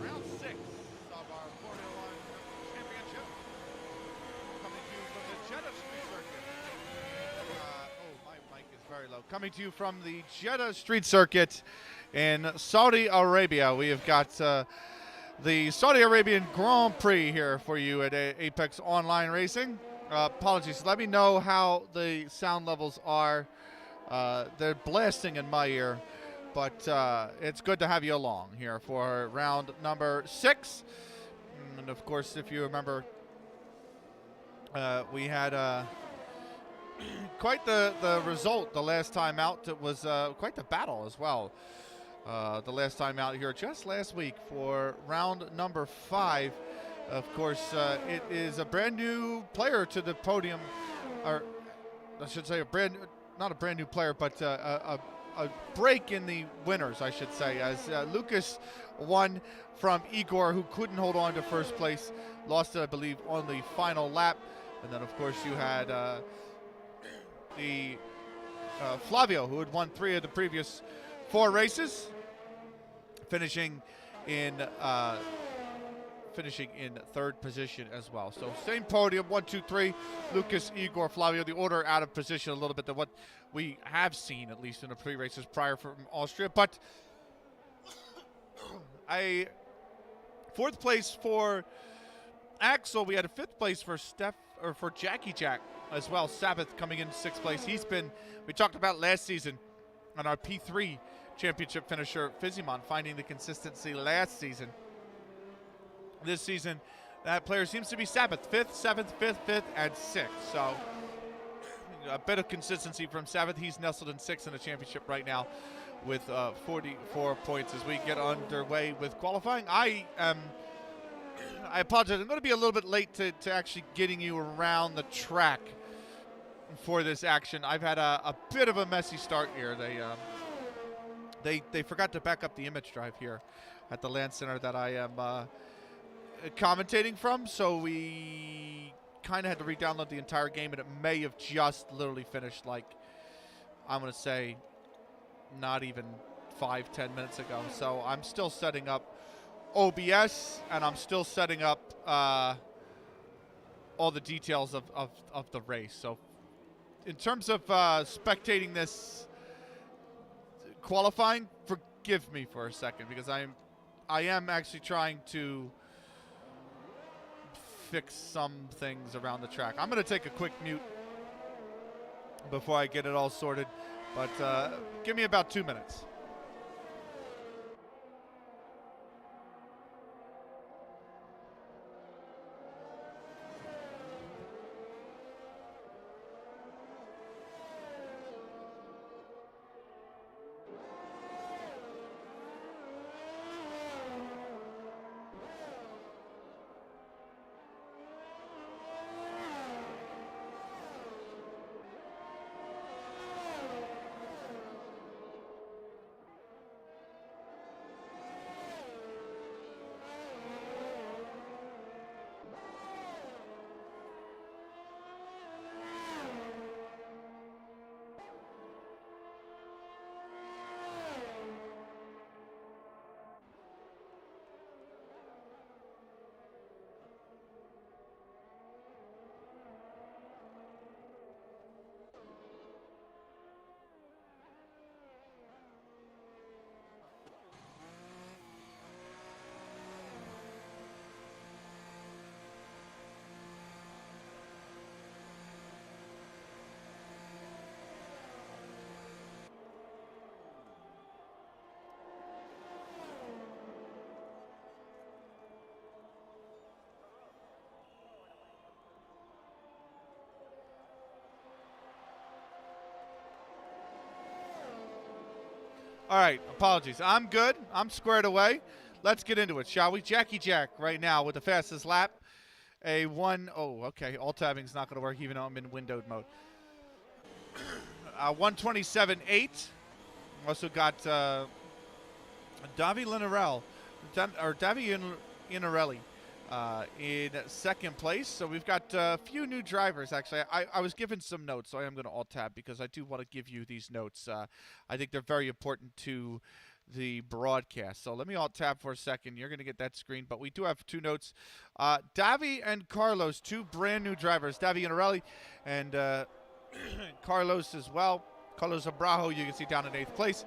round 6 of our Formula One Championship. Coming to you from the Jeddah Street Circuit. My mic is very low. Coming to you from the Jeddah Street Circuit in Saudi Arabia. We have got the Saudi Arabian Grand Prix here for you at Apex Online Racing. Apologies. Let me know how the sound levels are. They're blasting in my ear, but it's good to have you along here for round number 6. And of course, if you remember, we had quite the result the last time out. It was quite the battle as well. The last time out here just last week for round number 5. Of course, it is a brand new player to the podium, or I should say not a brand new player, but a break in the winners, I should say, as Lucas won from Igor, who couldn't hold on to first place, lost it, I believe, on the final lap. And then, of course, you had the Flavio, who had won 3 of the previous 4 races, finishing in 3rd position as well. So same podium, 1, 2, 3. Lucas, Igor, Flavio. The order out of position a little bit than what we have seen, at least in the pre-races prior from Austria. But a 4th place for Axel. We had a 5th place for Jackie Jack as well. Sabbath coming in 6th place. We talked about last season on our P3 championship finisher, Fizimon, finding the consistency last season. This season, that player seems to be Sabbath, 5th, 7th, 5th, 5th, and 6th. So a bit of consistency from Sabbath. He's nestled in 6th in the championship right now with 44 points as we get underway with qualifying. I apologize. I'm going to be a little bit late to actually getting you around the track for this action. I've had a bit of a messy start here. They forgot to back up the image drive here at the LAN center that I am commentating from, so we kind of had to re-download the entire game, and it may have just literally finished, like, I'm going to say not even 5-10 minutes ago. So I'm still setting up OBS, and I'm still setting up all the details of the race. So in terms of spectating this qualifying, forgive me for a second, because I am actually trying to fix some things around the track. I'm going to take a quick mute before I get it all sorted, but give me about 2 minutes. All right, apologies. I'm good. I'm squared away. Let's get into it, shall we? Jackie Jack right now with the fastest lap. Okay, alt tabbing is not going to work even though I'm in windowed mode. 127.8. Also got Davi Inarelli in 2nd place. So we've got a few new drivers, actually. I was given some notes, so I am going to alt tab because I do want to give you these notes. I think they're very important to the broadcast. So let me alt-tab for a second. You're going to get that screen, but we do have 2 notes. Davi and Carlos, 2 brand new drivers. Davi Inarelli and Carlos as well. Carlos Abrajo, you can see down in 8th place.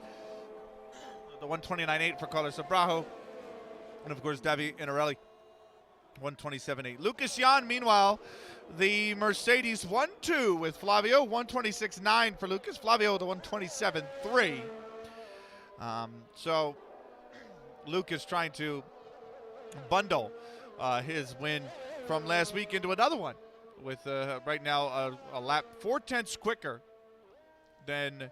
The 129.8 for Carlos Abrajo. And, of course, Davi Inarelli, 127.8. Lucas Jan, meanwhile, the Mercedes 1-2 with Flavio, 126.9 for Lucas. Flavio, the 127.3. So Lucas trying to bundle his win from last week into another one with right now a lap 4/10 quicker than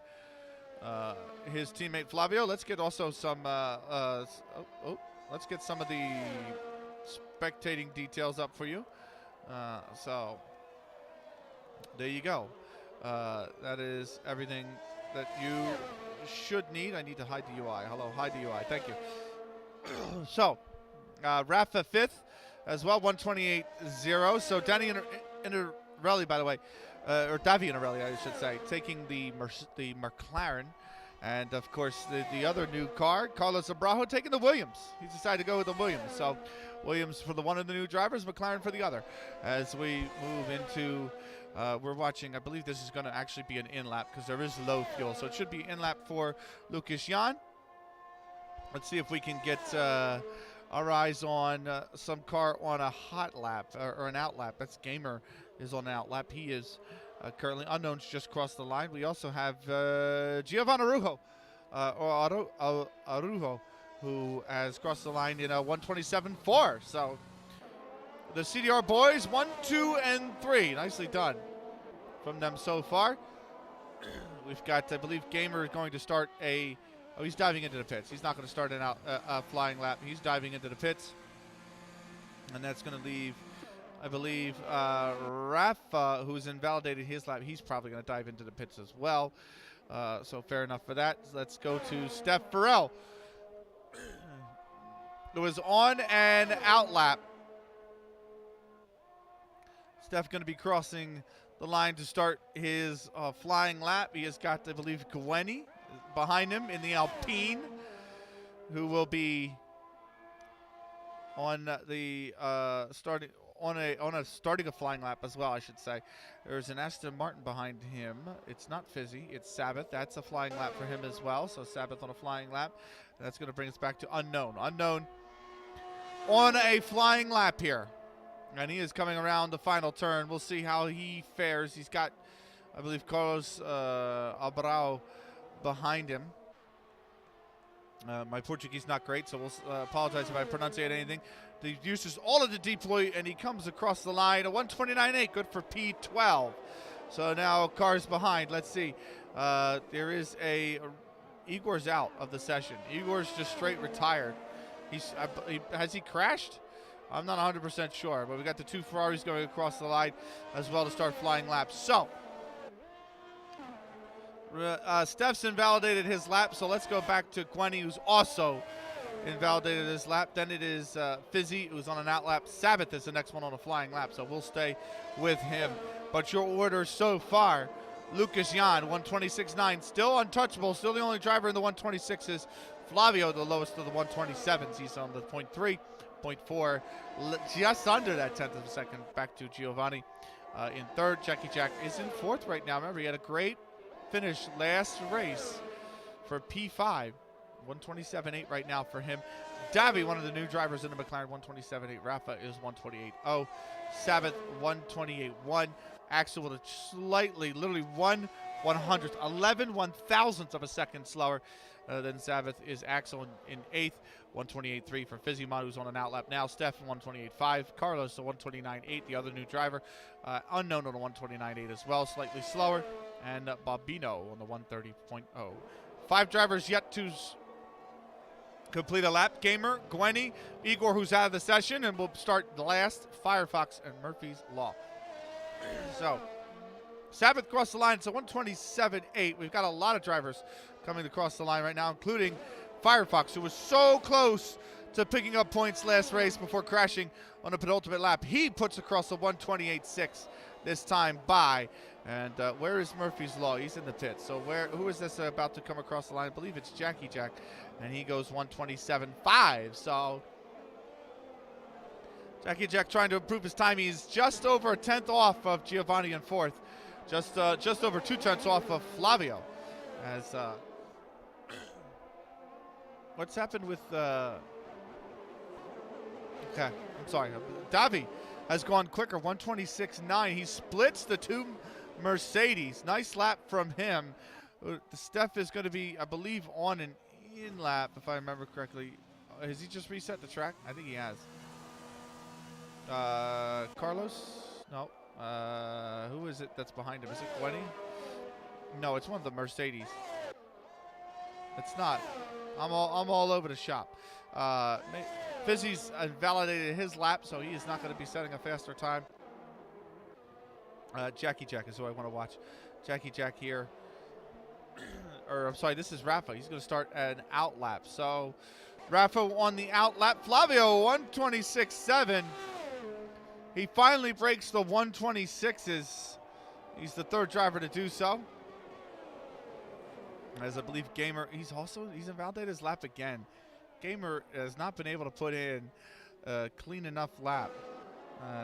his teammate Flavio. Let's get also some let's get some of the spectating details up for you. So there you go. That is everything that you should need. I need to hide the UI. Hello, hide the UI. Thank you. So Rafa 5th as well, 128.0. So Danny Inarelli, by the way, or Davi Inarelli, I should say, taking the McLaren. And, of course, the other new car, Carlos Abrajo, taking the Williams. He's decided to go with the Williams. So Williams for the one of the new drivers, McLaren for the other. As we move into, we're watching, I believe this is going to actually be an in-lap because there is low fuel. So it should be in-lap for Lucas Jan. Let's see if we can get our eyes on some car on a hot lap or an out lap. That's Gamer is on an out lap. He is currently unknown, just crossed the line. We also have Giovanni Arujo, Arujo, who has crossed the line in a 127.4. So the CDR boys, 1, 2, and 3. Nicely done from them so far. We've got, I believe, Gamer is going to start a... Oh, he's diving into the pits. He's not going to start a flying lap. He's diving into the pits. And that's going to leave, I believe, Rafa, who's invalidated his lap. He's probably going to dive into the pits as well. So fair enough for that. Let's go to Steph Farrell. It was on an out lap. Steph going to be crossing the line to start his flying lap. He has got, I believe, Gwenny behind him in the Alpine, who will be on the starting a flying lap as well, I should say. There's an Aston Martin behind him. It's not Fizzy, it's Sabbath. That's a flying lap for him as well. So Sabbath on a flying lap. And that's going to bring us back to Unknown. Unknown on a flying lap here. And he is coming around the final turn. We'll see how he fares. He's got, I believe, Carlos Abrao behind him. My Portuguese not great, so we'll apologize if I pronunciate anything. He uses all of the deploy, and he comes across the line. A 129.8, good for P12. So now cars behind. Let's see. There is Igor's out of the session. Igor's just straight retired. Has he crashed? I'm not 100% sure, but we got the 2 Ferraris going across the line as well to start flying laps. So Steph's invalidated his lap, so let's go back to Gwenny, who's also invalidated his lap. Then it is Fizzy, who's on an out lap. Sabbath is the next one on a flying lap, so we'll stay with him. But your order so far, Lucas Jan, 126.9, still untouchable, still the only driver in the 126s. Flavio, the lowest of the 127s. He's on the 0.3, 0.4, just under that 10th of a second. Back to Giovanni in 3rd. Jackie Jack is in 4th right now. Remember, he had a great finish last race for P5. 127.8 right now for him. Davi, one of the new drivers in the McLaren, 127.8. Rafa is 128.0. Sabbath, 128.1. Axel with a slightly, literally 1/100th, 11/1000th of a second slower than Sabbath is Axel in 8th. 128.3 for Fizzymon, who's on an outlap now. Steph, 128.5. Carlos, the 129.8, the other new driver. Unknown on the 129.8 as well, slightly slower. And Bobino on the 130.0. 5 drivers yet to complete a lap. Gamer, Gwenny, Igor, who's out of the session, and we'll start the last, Firefox and Murphy's Law. So, Sabbath crossed the line. It's a 127.8. We've got a lot of drivers coming across the line right now, including Firefox, who was so close to picking up points last race before crashing on a penultimate lap. He puts across a 128.6. this time by. And where is Murphy's Law? He's in the pits. So who is this about to come across the line? I believe it's Jackie Jack, and he goes 1:27.5. So Jackie Jack trying to improve his time. He's just over a tenth off of Giovanni in fourth, just over 2/10 off of Flavio. As what's happened with okay, I'm sorry, Davi has gone quicker, 1:26.9. He splits the two Mercedes. Nice lap from him. The Steph is going to be, I believe, on an in lap, if I remember correctly. Has he just reset the track? I think he has. Carlos? No. Who is it that's behind him? Is it Gwenny? No, it's one of the Mercedes. It's not. I'm all over the shop. Fizzy's validated his lap, so he is not going to be setting a faster time. Jackie Jack is who I want to watch. Jackie Jack here. Or I'm sorry, this is Rafa. He's going to start an out lap. So Rafa on the out lap. Flavio 1:26.7. He finally breaks the 1:26s. He's the third driver to do so. As I believe Gamer, he's invalidated his lap again. Gamer has not been able to put in a clean enough lap.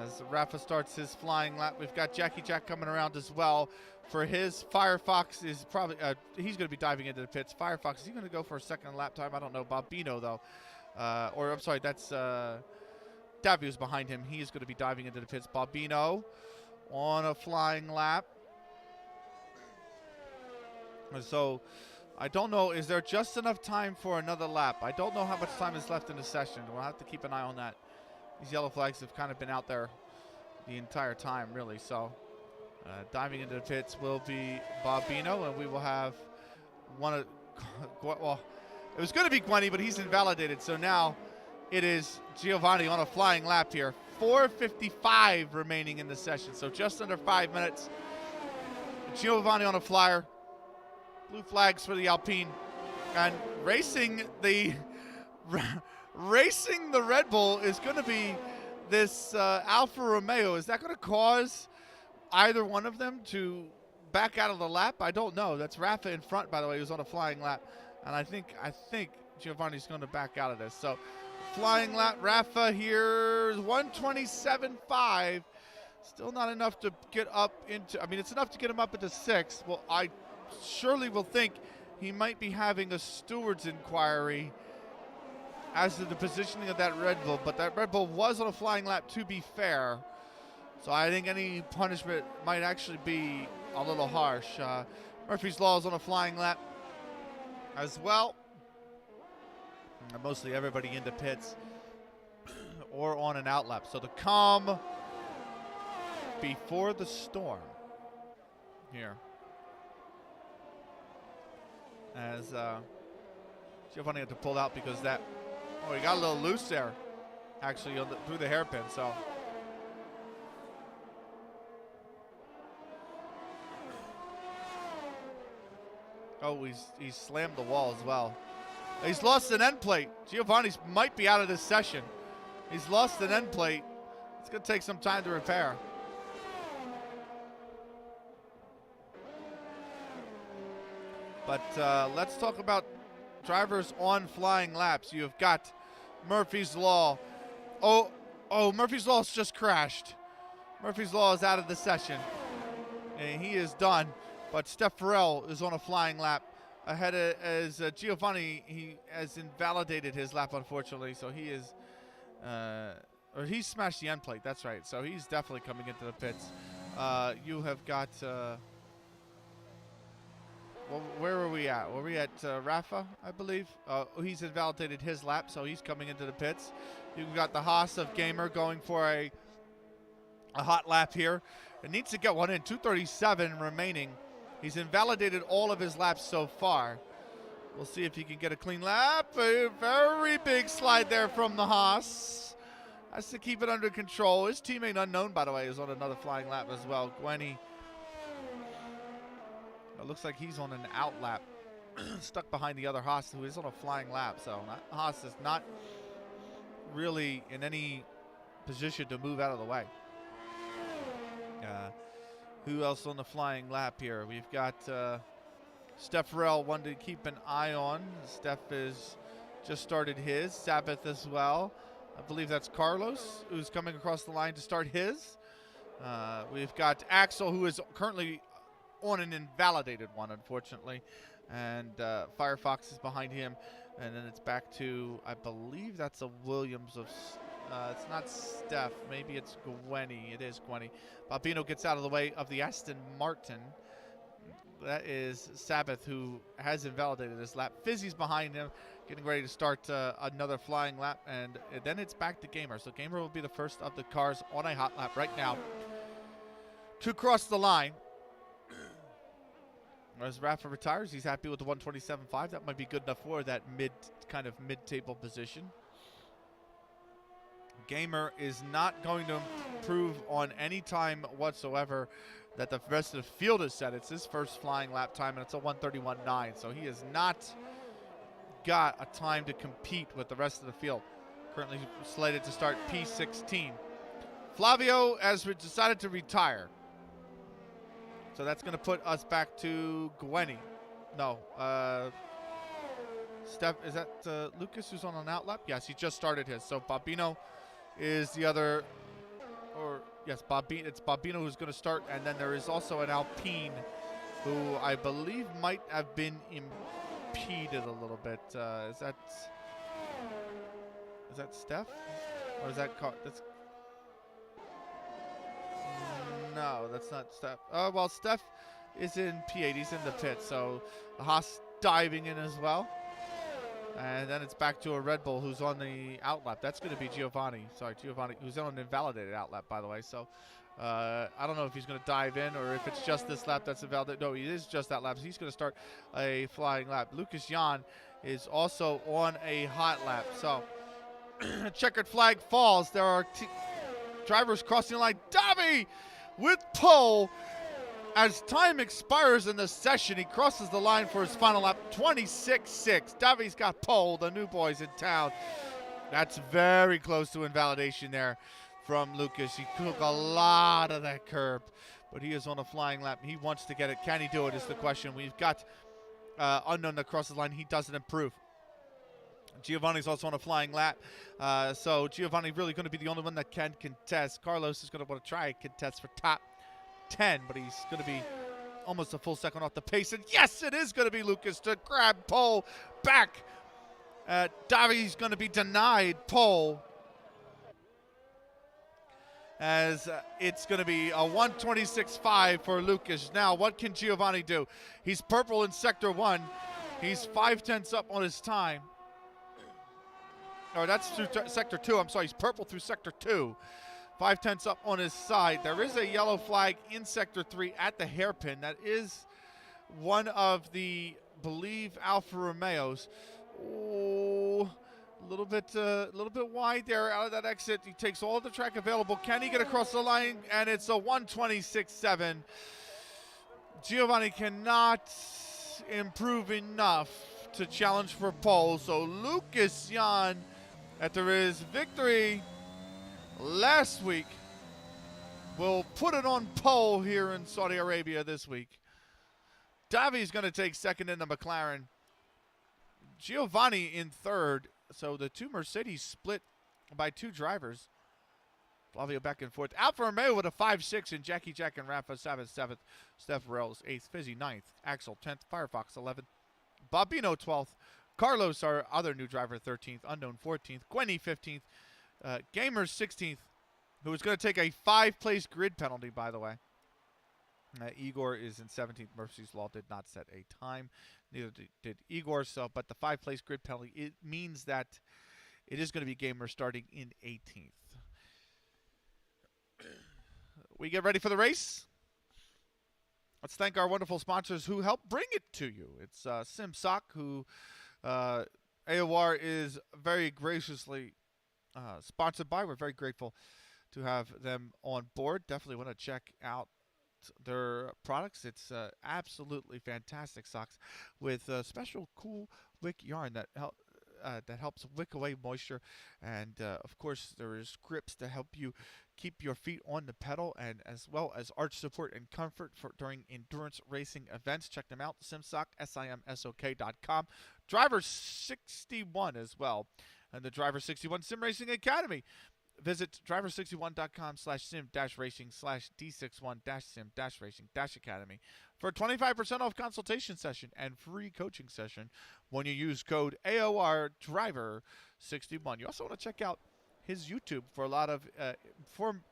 As Rafa starts his flying lap, we've got Jackie Jack coming around as well. For his Firefox is probably, he's going to be diving into the pits. Firefox, is he going to go for a second lap time? I don't know. Bobino, though. Or, I'm sorry, that's Daviu's behind him. He is going to be diving into the pits. Bobino on a flying lap. So, I don't know. Is there just enough time for another lap? I don't know how much time is left in the session. We'll have to keep an eye on that. These yellow flags have kind of been out there the entire time, really. So, diving into the pits will be Bobino, and we will have one of, well, it was going to be Gwenny, but he's invalidated. So now it is Giovanni on a flying lap here. 4:55 remaining in the session, so just under 5 minutes. Giovanni on a flyer. Blue flags for the Alpine, and racing the Red Bull is going to be this Alfa Romeo. Is that going to cause either one of them to back out of the lap? I don't know. That's Rafa in front, by the way, who's on a flying lap, and I think Giovanni's going to back out of this. So flying lap, Rafa here is 1:27.5. Still not enough to get up into. I mean, it's enough to get him up into 6th. Well, I surely will think he might be having a steward's inquiry as to the positioning of that Red Bull, but that Red Bull was on a flying lap, to be fair. So I think any punishment might actually be a little harsh. Murphy's Law is on a flying lap as well. And mostly everybody into pits or on an out lap. So the calm before the storm here. As Giovanni had to pull out because that, he got a little loose there, actually, through the hairpin. So he's slammed the wall as well. He's lost an end plate. Giovanni might be out of this session. He's lost an end plate. It's going to take some time to repair. But let's talk about drivers on flying laps. You've got Murphy's Law. Oh, Murphy's Law's just crashed. Murphy's Law is out of the session. And he is done. But Steph Farrell is on a flying lap. Ahead as Giovanni, he has invalidated his lap, unfortunately. So he is, or he smashed the end plate. That's right. So he's definitely coming into the pits. You have got... well, where were we at? Were we at Rafa, I believe? He's invalidated his lap, so he's coming into the pits. You've got the Haas of Gamer going for a hot lap here. It needs to get one in. 2:37 remaining. He's invalidated all of his laps so far. We'll see if he can get a clean lap. A very big slide there from the Haas. Has to keep it under control. His teammate Unknown, by the way, is on another flying lap as well. Gwenny. It looks like he's on an out lap, stuck behind the other Haas, who is on a flying lap. So Haas is not really in any position to move out of the way. who else on the flying lap here? We've got Steph Farrell, one to keep an eye on. Steph is just started his. Sabbath as well. I believe that's Carlos, who's coming across the line to start his. We've got Axel, who is currently on an invalidated one, unfortunately. And Firefox is behind him. And then it's back to, I believe that's a Williams of, it's not Steph, maybe it's Gwenny. It is Gwenny. Bobino gets out of the way of the Aston Martin. That is Sabbath, who has invalidated his lap. Fizzy's behind him, getting ready to start another flying lap. And then it's back to Gamer. So Gamer will be the first of the cars on a hot lap right now to cross the line. As Rafa retires, he's happy with the 127.5. That might be good enough for that mid-table position. Gamer is not going to improve on any time whatsoever that the rest of the field has set. It's his first flying lap time, and it's a 131.9. So he has not got a time to compete with the rest of the field. Currently slated to start P16. Flavio has decided to retire. So that's going to put us back to Gwenny. No. Steph, is that Lucas who's on an outlap? Yes, he just started his. So Bobino is the other, or yes, it's Bobino who's going to start. And then there is also an Alpine who I believe might have been impeded a little bit. Is that Steph? Or is that that's no, that's not Steph. Well, Steph is in P8. He's in the pit, so Haas diving in as well. And then it's back to a Red Bull who's on the outlap. That's going to be Giovanni. Sorry, Giovanni, who's on an invalidated outlap, by the way. So I don't know if he's going to dive in or if it's just this lap that's invalidated. No, it is just that lap. So he's going to start a flying lap. Lucas Jan is also on a hot lap. So checkered flag falls. There are drivers crossing the line. Davi with pole. As time expires in the session, he crosses the line for his final lap, 26.6. Davi's got pole, the new boys in town. That's very close to invalidation there from Lucas. He took a lot of that curb, but he is on a flying lap. He wants to get it. Can he do it is the question. We've got unknown that crosses the line. He doesn't improve. Giovanni's also on a flying lap. So Giovanni really going to be the only one that can contest. Carlos is going to want to try and contest for top 10, but he's going to be almost a full second off the pace. And yes, it is going to be Lucas to grab pole back. Davi's going to be denied pole. As it's going to be a 126.5 for Lucas. Now, what can Giovanni do? He's purple in Sector 1. He's 5/10 up on his time. Or that's through Sector 2. I'm sorry, he's purple through Sector 2. 5/10 up on his side. There is a yellow flag in Sector 3 at the hairpin. That is one of the, believe, Alfa Romeos. Oh, a little bit wide there out of that exit. He takes all the track available. Can he get across the line? And it's a 126.7. Giovanni cannot improve enough to challenge for pole. So Lucas Jan, after his victory last week, will put it on pole here in Saudi Arabia this week. Davi's going to take second in the McLaren. Giovanni in third. So the two Mercedes split by two drivers. Flavio back and forth. Alfa Romeo with a 5-6 and Jackie Jack and Rafa Sabbath 7th. Steph Farrell's 8th. Fizzy 9th. Axel 10th. Firefox 11th. Bobino 12th. Carlos, our other new driver, 13th. Unknown 14th. Gwenny 15th. Gamers 16th, who is going to take a 5-place grid penalty, by the way. Igor is in 17th. Murphy's Law did not set a time. Neither did Igor. So, but the 5-place grid penalty, it means that it is going to be Gamer starting in 18th. We get ready for the race. Let's thank our wonderful sponsors who help bring it to you. It's SimSok, who AOR is very graciously sponsored by. We're very grateful to have them on board. Definitely want to check out their products. It's absolutely fantastic socks with special cool wick yarn that helps wick away moisture, and of course there is grips to help you keep your feet on the pedal, and as well as arch support and comfort during endurance racing events. Check them out, SimSok, SIMSOK.com. Driver 61 as well, and the Driver 61 Sim Racing Academy. Visit driver61.com/sim-racing/d61-sim-racing-academy for a 25% off consultation session and free coaching session when you use code AOR Driver61. You also want to check out his YouTube for a lot of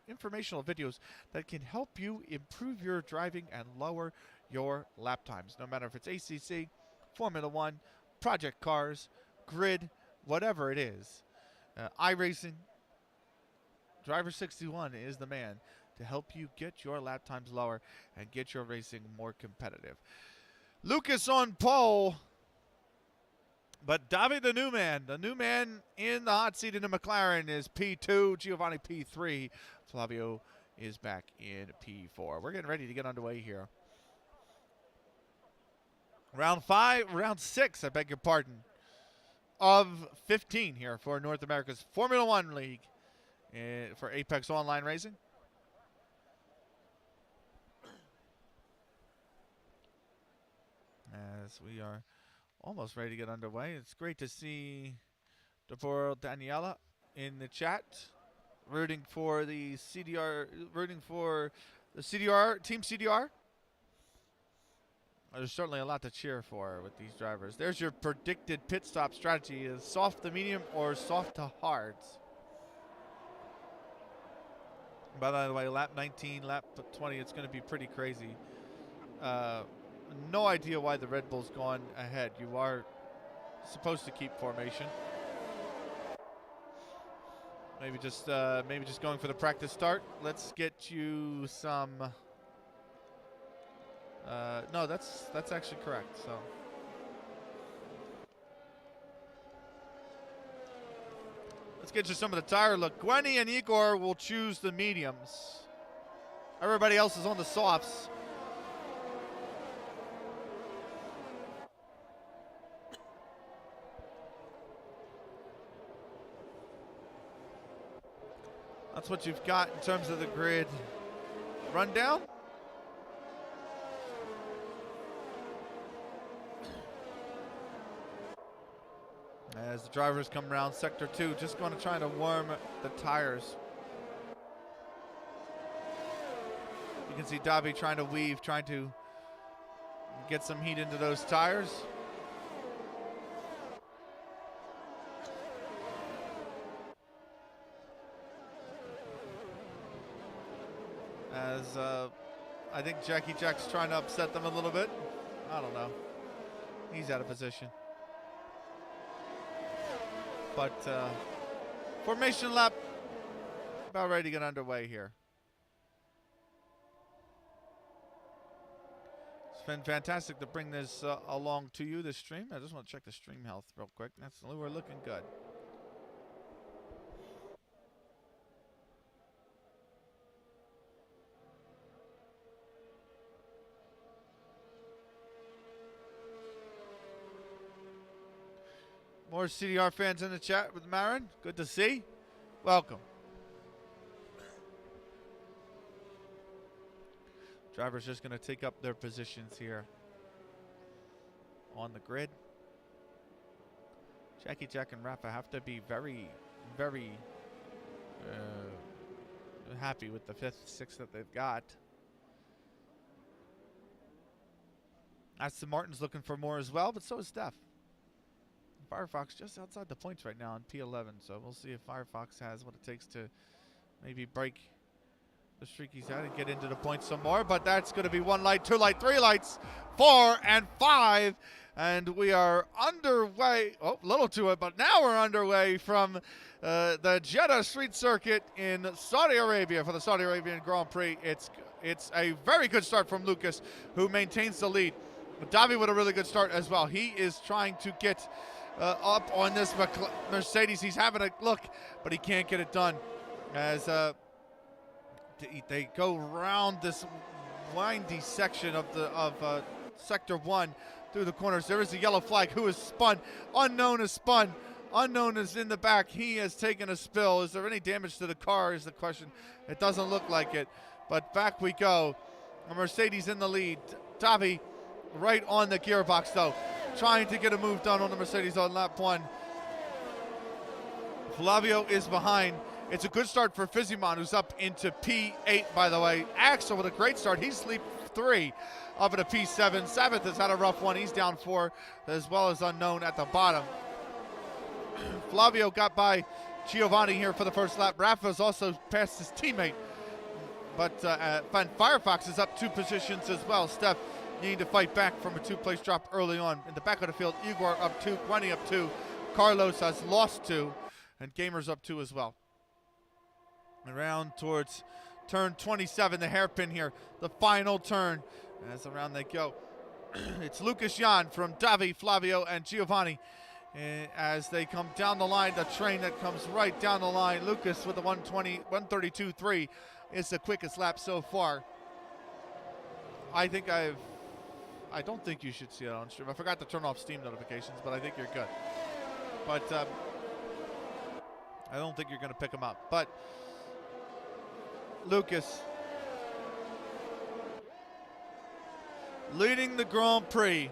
informational videos that can help you improve your driving and lower your lap times, no matter if it's ACC, Formula One, project cars, grid, whatever it is. iRacing, Driver 61 is the man to help you get your lap times lower and get your racing more competitive. Lucas on pole, but Davi the new man in the hot seat in the McLaren is P2, Giovanni P3, Flavio is back in P4. We're getting ready to get underway here. Round 6, I beg your pardon, of 15 here for North America's Formula One League. For Apex Online Racing. As we are almost ready to get underway, it's great to see Deborah Daniela in the chat, rooting for the CDR, Team CDR. There's certainly a lot to cheer for with these drivers. There's your predicted pit stop strategy: is soft to medium or soft to hards. By the way, lap 19, lap 20, it's going to be pretty crazy. No idea why the Red Bull's gone ahead. You are supposed to keep formation. Maybe just going for the practice start. Let's get you some. No, that's actually correct. So. Let's get you some of the tire look. Gwenny and Igor will choose the mediums. Everybody else is on the softs. That's what you've got in terms of the grid rundown. As the drivers come around Sector 2, just going to try to warm the tires. You can see Davi trying to weave, trying to get some heat into those tires. As I think Jackie Jack's trying to upset them a little bit. I don't know. He's out of position. But formation lap about ready to get underway here. It's been fantastic to bring this along to you, this stream. I just want to check the stream health real quick. We're looking good. More CDR fans in the chat with Marin. Good to see. Welcome. Drivers just going to take up their positions here on the grid. Jackie Jack and Rafa have to be very, very happy with the 5th, 6th that they've got. Aston Martin's looking for more as well, but so is Steph. Firefox just outside the points right now on P11, so we'll see if Firefox has what it takes to maybe break the streak he's had and get into the points some more. But that's going to be 1 light, 2 light, 3 lights, 4 and 5, and we are underway. Oh, a little to it, but now we're underway from the Jeddah Street Circuit in Saudi Arabia for the Saudi Arabian Grand Prix. It's a very good start from Lucas, who maintains the lead. Davi with a really good start as well. He is trying to get up on this Mercedes. He's having a look, but he can't get it done. As they go around this windy section of Sector 1 through the corners. There is a yellow flag. Who is spun? Unknown is spun Unknown is in the back. He has taken a spill. Is there any damage to the car is the question. It doesn't look like it. But back we go. A Mercedes in the lead. Davi right on the gearbox, though. Trying to get a move done on the Mercedes on lap 1. Flavio is behind. It's a good start for Fizimon, who's up into P8, by the way. Axel with a great start. He's leap 3 up into P7. Sabbath has had a rough one. He's down 4, as well as Unknown at the bottom. Flavio got by Giovanni here for the first lap. Rafa's also passed his teammate. But Firefox is up 2 positions as well. Steph needing to fight back from a 2-place drop early on. In the back of the field, Igor up 2, Gwenny up 2. Carlos has lost 2, and Gamers up 2 as well. Around towards turn 27, the hairpin here, the final turn. As around they go. It's Lucas Jan from Davi, Flavio, and Giovanni. As they come down the line, the train that comes right down the line. Lucas with the 132.3 is the quickest lap so far. I don't think you should see it on stream. I forgot to turn off Steam notifications, but I think you're good. But I don't think you're going to pick them up. But Lucas leading the Grand Prix.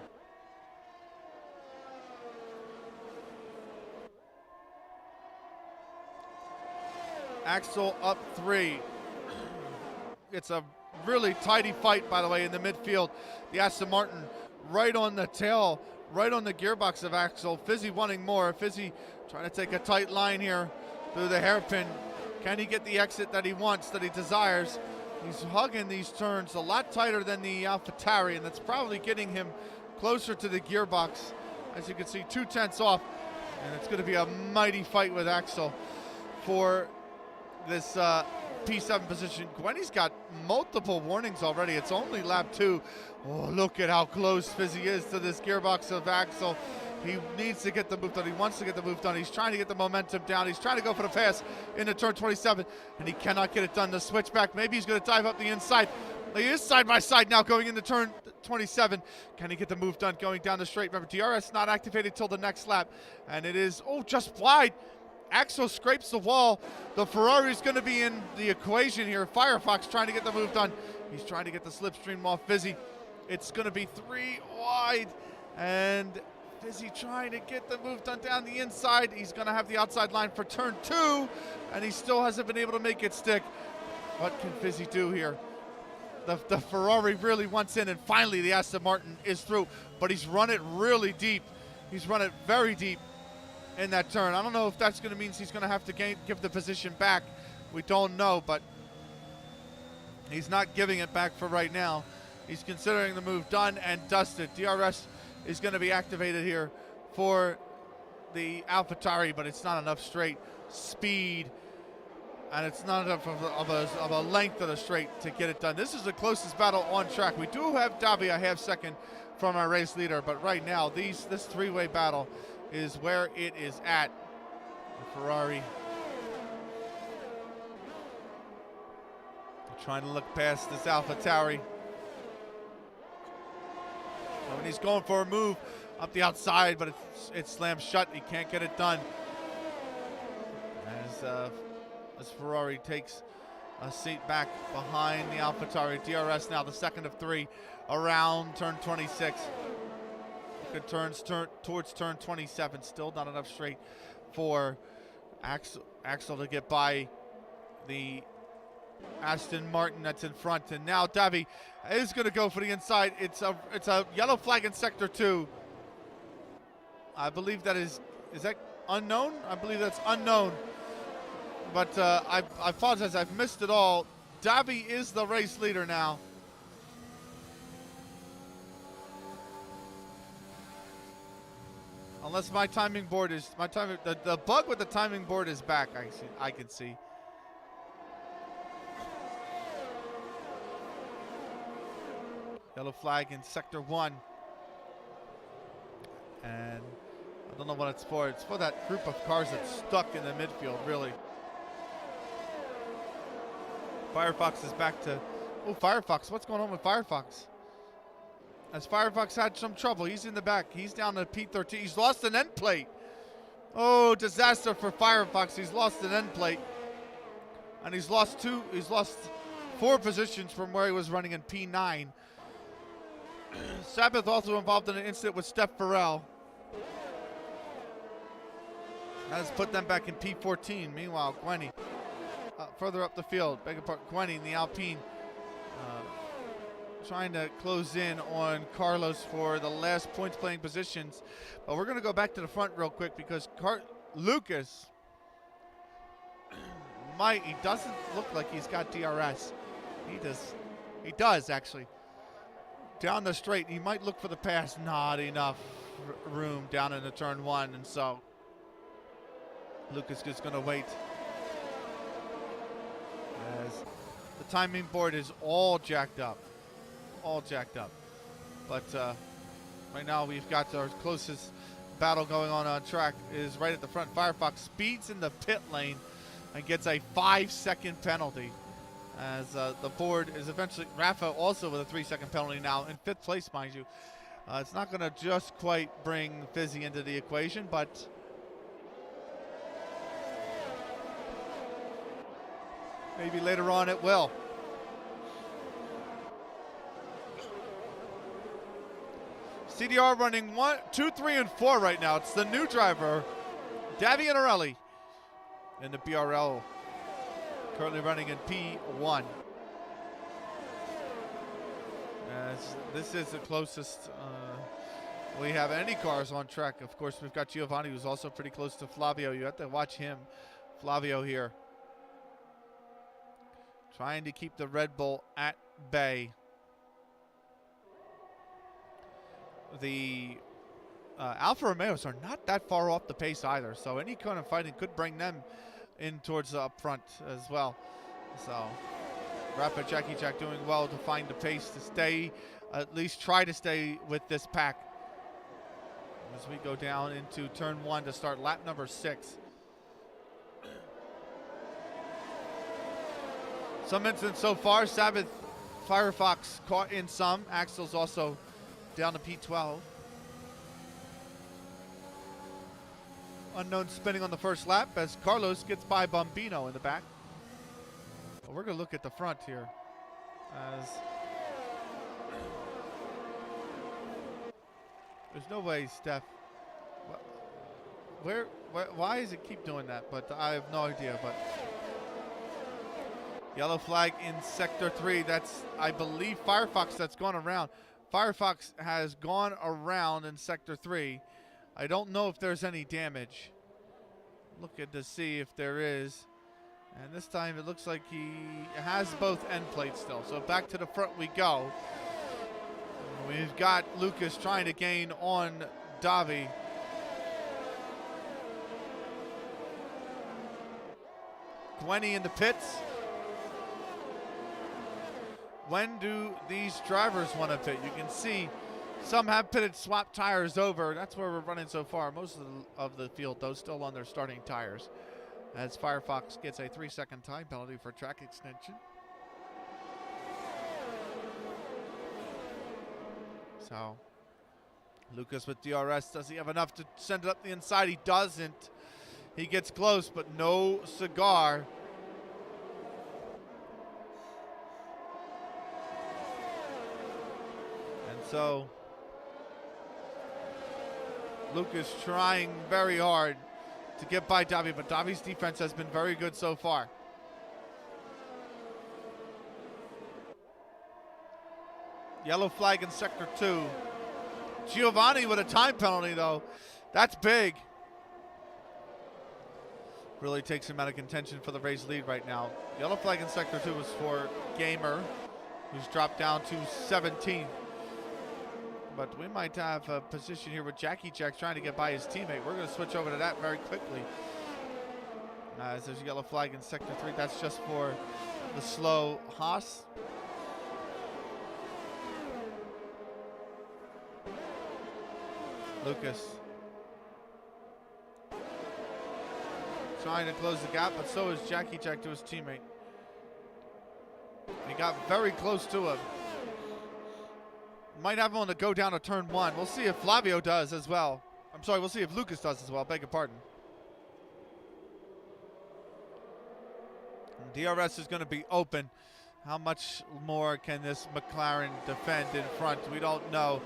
Axel up 3. It's a really tidy fight, by the way, in the midfield. The Aston Martin right on the tail, right on the gearbox of Axel. Fizzy wanting more. Fizzy trying to take a tight line here through the hairpin. Can he get the exit that he wants, that he desires? He's hugging these turns a lot tighter than the AlphaTauri, and that's probably getting him closer to the gearbox. As you can see, 2/10 off, and it's going to be a mighty fight with Axel for this P7 position. Gwenny's got multiple warnings already. It's only lap 2. Oh, look at how close Fizzy is to this gearbox of Axel. He needs to get the move done. He wants to get the move done. He's trying to get the momentum down. He's trying to go for the pass into turn 27, and he cannot get it done. The switchback, maybe he's going to dive up the inside. He is side by side now going into turn 27. Can he get the move done going down the straight? Remember, DRS not activated till the next lap, and it is, just wide. Axel scrapes the wall. The Ferrari's going to be in the equation here. Firefox trying to get the move done. He's trying to get the slipstream off Fizzy. It's going to be 3 wide, and Fizzy trying to get the move done down the inside. He's going to have the outside line for turn 2, and he still hasn't been able to make it stick. What can Fizzy do here? The Ferrari really wants in, and finally the Aston Martin is through, but he's run it really deep. He's run it very deep in that turn. I don't know if that's going to mean he's going to have to give the position back. We don't know, but he's not giving it back for right now. He's considering the move done and dusted. DRS is going to be activated here for the AlphaTauri, but it's not enough straight speed, and it's not enough of a length of the straight to get it done. This is the closest battle on track. We do have Davi a half second from our race leader, but right now this 3-way battle is where it is at. The Ferrari trying to look past this AlphaTauri. And he's going for a move up the outside, but it's slammed shut. He can't get it done. As Ferrari takes a seat back behind the AlphaTauri. DRS now the second of 3 around turn 26. Good turns towards turn 27. Still not enough straight for Axel to get by the Aston Martin that's in front. And now Davi is going to go for the inside. It's a yellow flag in sector 2. I believe that is that unknown? I believe that's unknown. But I apologize, I've missed it all. Davi is the race leader now. Unless my timing board is the bug with the timing board is back. I can see. Yellow flag in sector 1. And I don't know what it's for. It's for that group of cars that's stuck in the midfield, really. Firefox is back to... Oh, Firefox. What's going on with Firefox? As Firefox had some trouble. He's in the back. He's down to P13. He's lost an end plate. Oh, disaster for Firefox. He's lost an end plate. And he's lost 4 positions from where he was running in P9. Sabbath also involved in an incident with Steph Farrell. That has put them back in P14. Meanwhile, Gwenny further up the field. Beg your pardon, Gwenny in the Alpine trying to close in on Carlos for the last points playing positions. But we're going to go back to the front real quick because Lucas he doesn't look like he's got DRS. He does actually. Down the straight, he might look for the pass. Not enough room down into turn 1, and so Lucas is going to wait. As the timing board is all jacked up. But right now we've got our closest battle going on track is right at the front. Firefox speeds in the pit lane and gets a 5-second penalty. As the board is eventually, Rafa also with a 3-second penalty now in 5th place, mind you. It's not going to just quite bring Fizzy into the equation, but maybe later on it will. CDR running 1, 2, 3, and 4 right now. It's the new driver, Davy Anarelli, in the BRL. Currently running in P1. As this is the closest we have any cars on track. Of course, we've got Giovanni, who's also pretty close to Flavio. You have to watch him, Flavio here. Trying to keep the Red Bull at bay. The Alfa Romeos are not that far off the pace either, so any kind of fighting could bring them in towards the up front as well. So Rapid Jackie Jack doing well to find the pace to stay, at least try to stay with this pack as we go down into turn 1 to start lap number 6. Some incidents so far. Sabbath, Firefox caught in some. Axel's also down to P12. Unknown spinning on the first lap as Carlos gets by Bombino in the back. But we're going to look at the front here. As there's no way, Steph. Why does it keep doing that? But I have no idea. But yellow flag in sector 3. That's, I believe, Firefox that's gone around. Firefox has gone around in sector 3. I don't know if there's any damage. Looking to see if there is. And this time it looks like he has both end plates still. So back to the front we go. We've got Lucas trying to gain on Davi. Gwenny in the pits. When do these drivers want to pit? You can see some have pitted, swapped tires over. That's where we're running so far. Most of the field, though, still on their starting tires. As Firefox gets a 3-second time penalty for track extension. So, Lucas with DRS. Does he have enough to send it up the inside? He doesn't. He gets close, but no cigar. And so Lucas trying very hard to get by Davi, but Davi's defense has been very good so far. Yellow flag in sector 2. Giovanni with a time penalty, though. That's big. Really takes him out of contention for the race lead right now. Yellow flag in sector 2 was for Gamer, who's dropped down to 17th. But we might have a position here with Jackie Jack trying to get by his teammate. We're going to switch over to that very quickly. As there's a yellow flag in sector 3. That's just for the slow Haas. Lucas trying to close the gap, but so is Jackie Jack to his teammate. He got very close to him. Might have him to go down to turn 1. We'll see if Flavio does as well. I'm sorry, we'll see if Lucas does as well. Beg your pardon. DRS is going to be open. How much more can this McLaren defend in front? We don't know.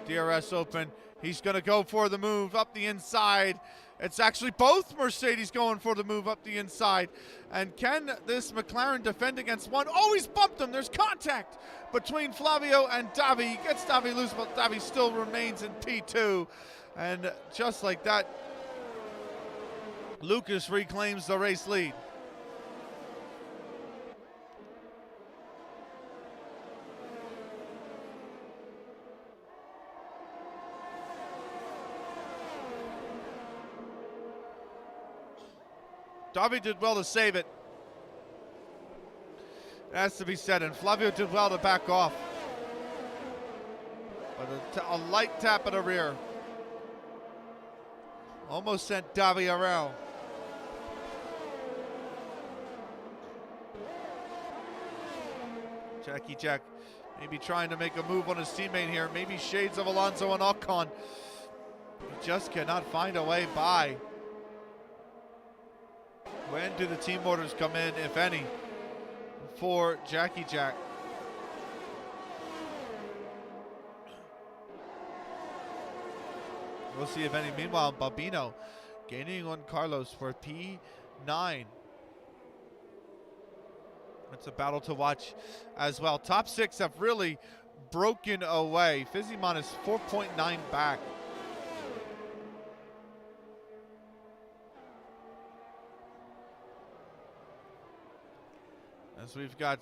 DRS open. He's going to go for the move up the inside. It's actually both Mercedes going for the move up the inside. And can this McLaren defend against one? Oh, he's bumped him. There's contact between Flavio and Davi. He gets Davi loose, but Davi still remains in P2. And just like that, Lucas reclaims the race lead. Davi did well to save it. It has to be said, and Flavio did well to back off. But a light tap at the rear almost sent Davi around. Jackie Jack maybe trying to make a move on his teammate here. Maybe shades of Alonso and Ocon. He just cannot find a way by. When do the team orders come in, if any, for Jackie Jack? We'll see if any. Meanwhile, Babino gaining on Carlos for P9. It's a battle to watch as well. Top 6 have really broken away. Fizimon is 4.9 back. As we've got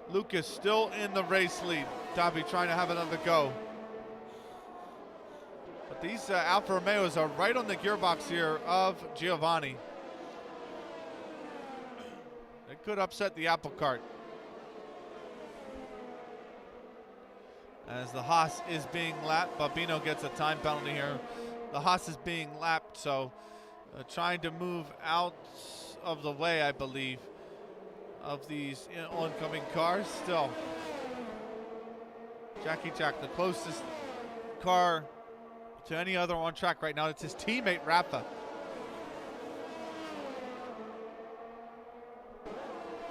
Lucas still in the race lead. Davi trying to have another go. But these Alfa Romeos are right on the gearbox here of Giovanni. It could upset the apple cart. As the Haas is being lapped, Babino gets a time penalty here. The Haas is being lapped, so trying to move out of the way, I believe, of these oncoming cars. Still, Jackie Jack, the closest car to any other on track right now. It's his teammate, Rafa.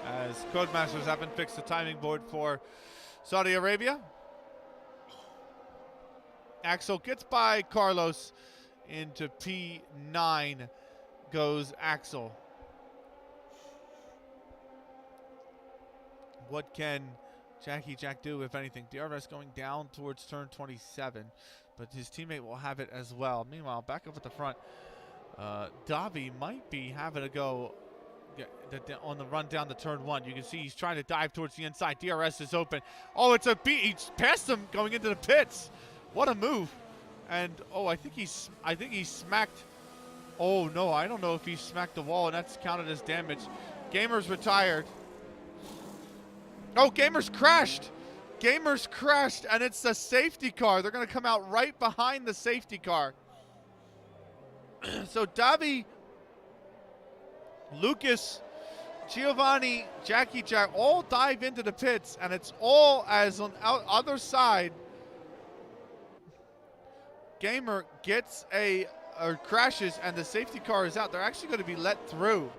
As Codemasters haven't fixed the timing board for Saudi Arabia. Axel gets by Carlos. Into P9 goes Axel. What can Jackie Jack do, if anything? DRS going down towards turn 27, but his teammate will have it as well. Meanwhile, back up at the front, Davi might be having to go on the run down to turn 1. You can see he's trying to dive towards the inside. DRS is open. Oh, it's a beat. He's passed him going into the pits. What a move. And oh, I think he smacked. Oh no, I don't know if he smacked the wall, and that's counted as damage. Gamer's retired. Oh, Gamer's crashed. Gamer's crashed, and it's the safety car. They're going to come out right behind the safety car. So Davi, Lucas, Giovanni, Jackie Jack all dive into the pits, and it's all as on the other side. Gamer gets or crashes, and the safety car is out. They're actually going to be let through.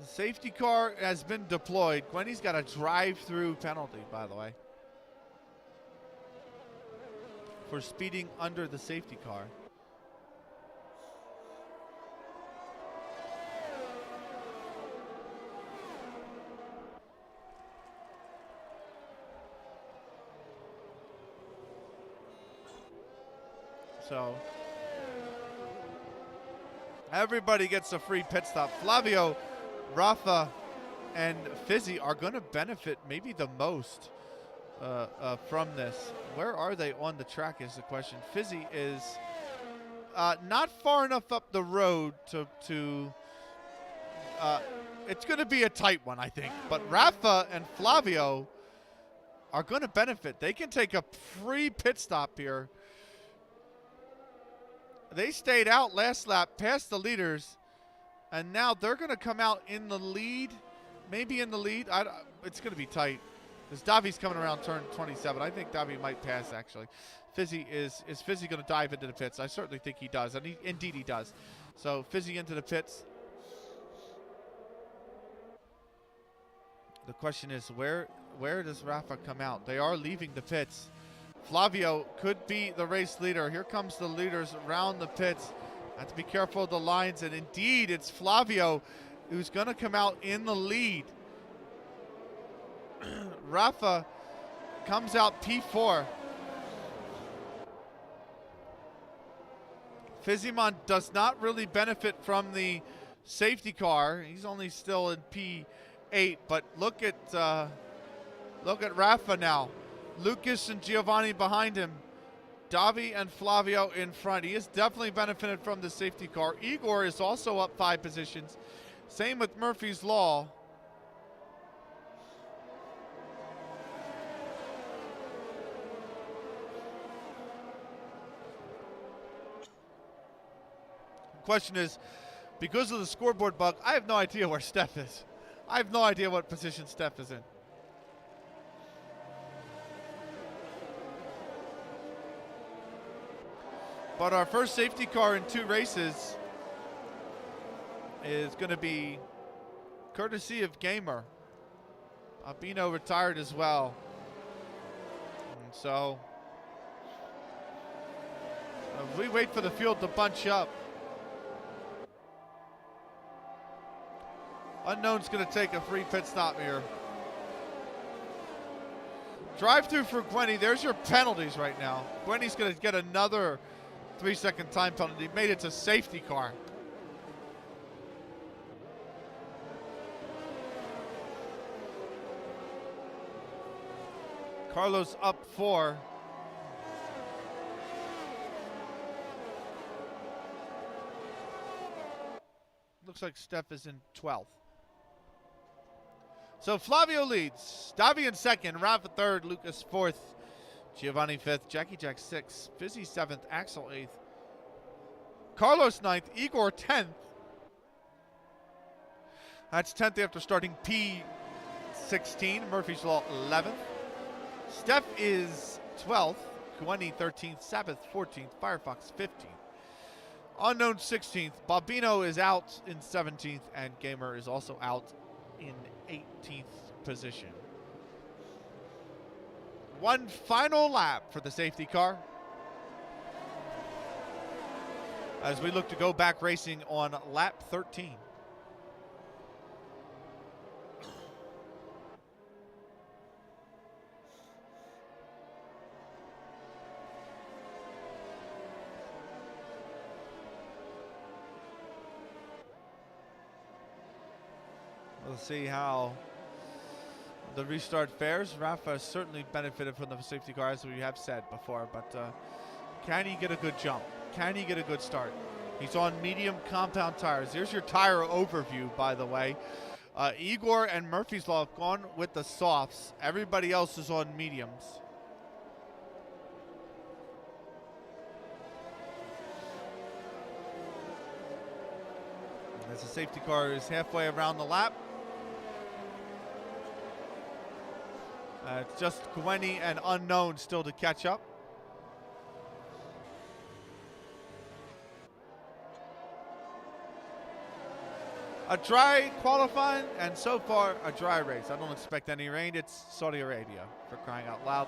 The safety car has been deployed. Gwenny's got a drive-through penalty, by the way, for speeding under the safety car. So everybody gets a free pit stop. Flavio, Rafa, and Fizzy are going to benefit maybe the most from this. Where are they on the track is the question. Fizzy is not far enough up the road to it's going to be a tight one, I think. But Rafa and Flavio are going to benefit. They can take a free pit stop here. They stayed out last lap, past the leaders, and now they're going to come out in the lead, maybe in the lead. It's going to be tight. Because Davi's coming around turn 27. I think Davi might pass, actually. Fizzy is Fizzy going to dive into the pits? I certainly think he does, and indeed he does. So Fizzy into the pits. The question is, where does Rafa come out? They are leaving the pits. Flavio could be the race leader. Here comes the leaders around the pits. Have to be careful of the lines, and indeed it's Flavio who's going to come out in the lead. Rafa comes out P4. Fizzymon does not really benefit from the safety car. He's only still in P8, but look at Rafa now. Lucas and Giovanni behind him. Davi and Flavio in front. He has definitely benefited from the safety car. Igor is also up 5 positions. Same with Murphy's Law. The question is, because of the scoreboard bug, I have no idea where Steph is. I have no idea what position Steph is in. But our first safety car in 2 races is going to be courtesy of Gamer. Albino retired as well. And so we wait for the field to bunch up. Unknown's going to take a free pit stop here. Drive through for Gwenny. There's your penalties right now. Gwenny's going to get another 3-second time penalty. Made it to safety car. Carlos up 4. Looks like Steph is in 12th. So Flavio leads. Davi in 2nd. Rafa 3rd. Lucas 4th. Giovanni 5th. Jackie Jack 6th. Fizzy 7th. Axel 8th. Carlos 9th. Igor 10th. That's 10th after starting P16. Murphy's Law 11th. Steph is 12th. Gwenny 13th. Sabbath 14th. Firefox 15th. Unknown 16th. Bobino is out in 17th. And Gamer is also out in 18th position. One final lap for the safety car as we look to go back racing on lap 13. We'll see how the restart fares. Rafa has certainly benefited from the safety car, as we have said before, but can he get a good jump? Can he get a good start? He's on medium compound tires. Here's your tire overview, by the way. Igor and Murphy's Law have gone with the softs. Everybody else is on mediums. As the safety car is halfway around the lap. It's just Gwenny and Unknown still to catch up. A dry qualifying, and so far a dry race. I don't expect any rain. It's Saudi Arabia, for crying out loud.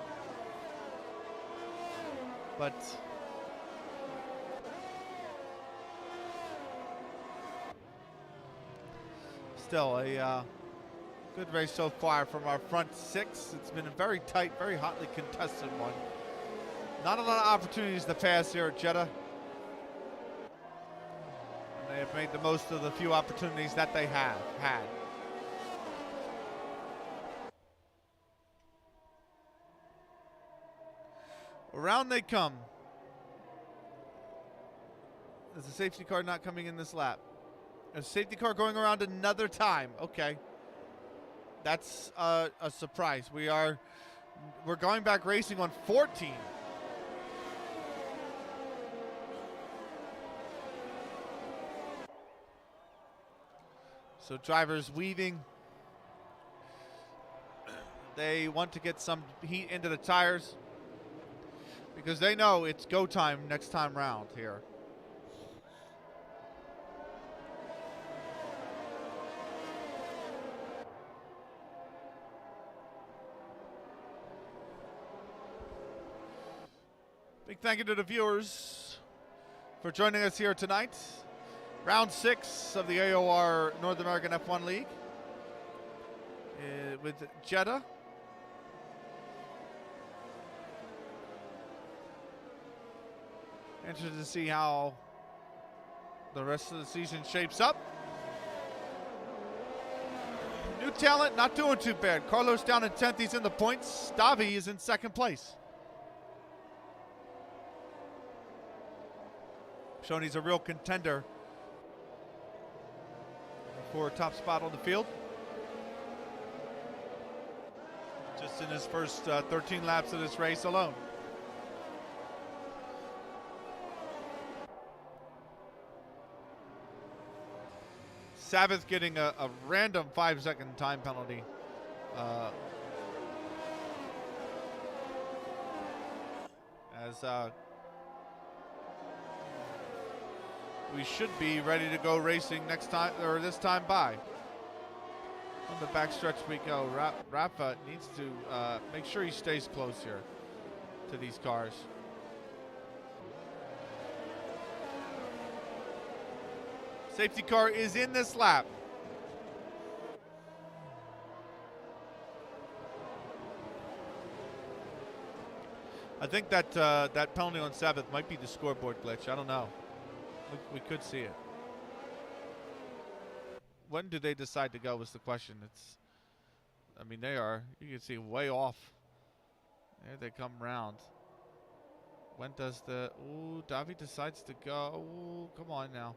But still a good race so far from our front 6. It's been a very tight, very hotly contested one. Not a lot of opportunities to pass here at Jeddah. And they have made the most of the few opportunities that they have had. Around they come. Is the safety car not coming in this lap? A safety car going around another time. Okay. That's a surprise. We're going back racing on 14. So drivers weaving They want to get some heat into the tires because they know it's go time next time round here. Big thank you to the viewers for joining us here tonight. Round 6 of the AOR North American F1 League with Jeddah. Interested to see how the rest of the season shapes up. New talent, not doing too bad. Carlos down in 10th, he's in the points. Davi is in 2nd place. Showing he's a real contender for a top spot on the field. Just in his first 13 laps of this race alone. Sabbath getting a random 5-second time penalty. As we should be ready to go racing next time, or this time by. On the backstretch we go. Rafa needs to make sure he stays close here to these cars. Safety car is in this lap. I think that that penalty on Sabbath might be the scoreboard glitch. I don't know. We could see it. When do they decide to go was the question. I mean, they are, you can see way off. There they come round. When does Davi decides to go? Ooh, come on now.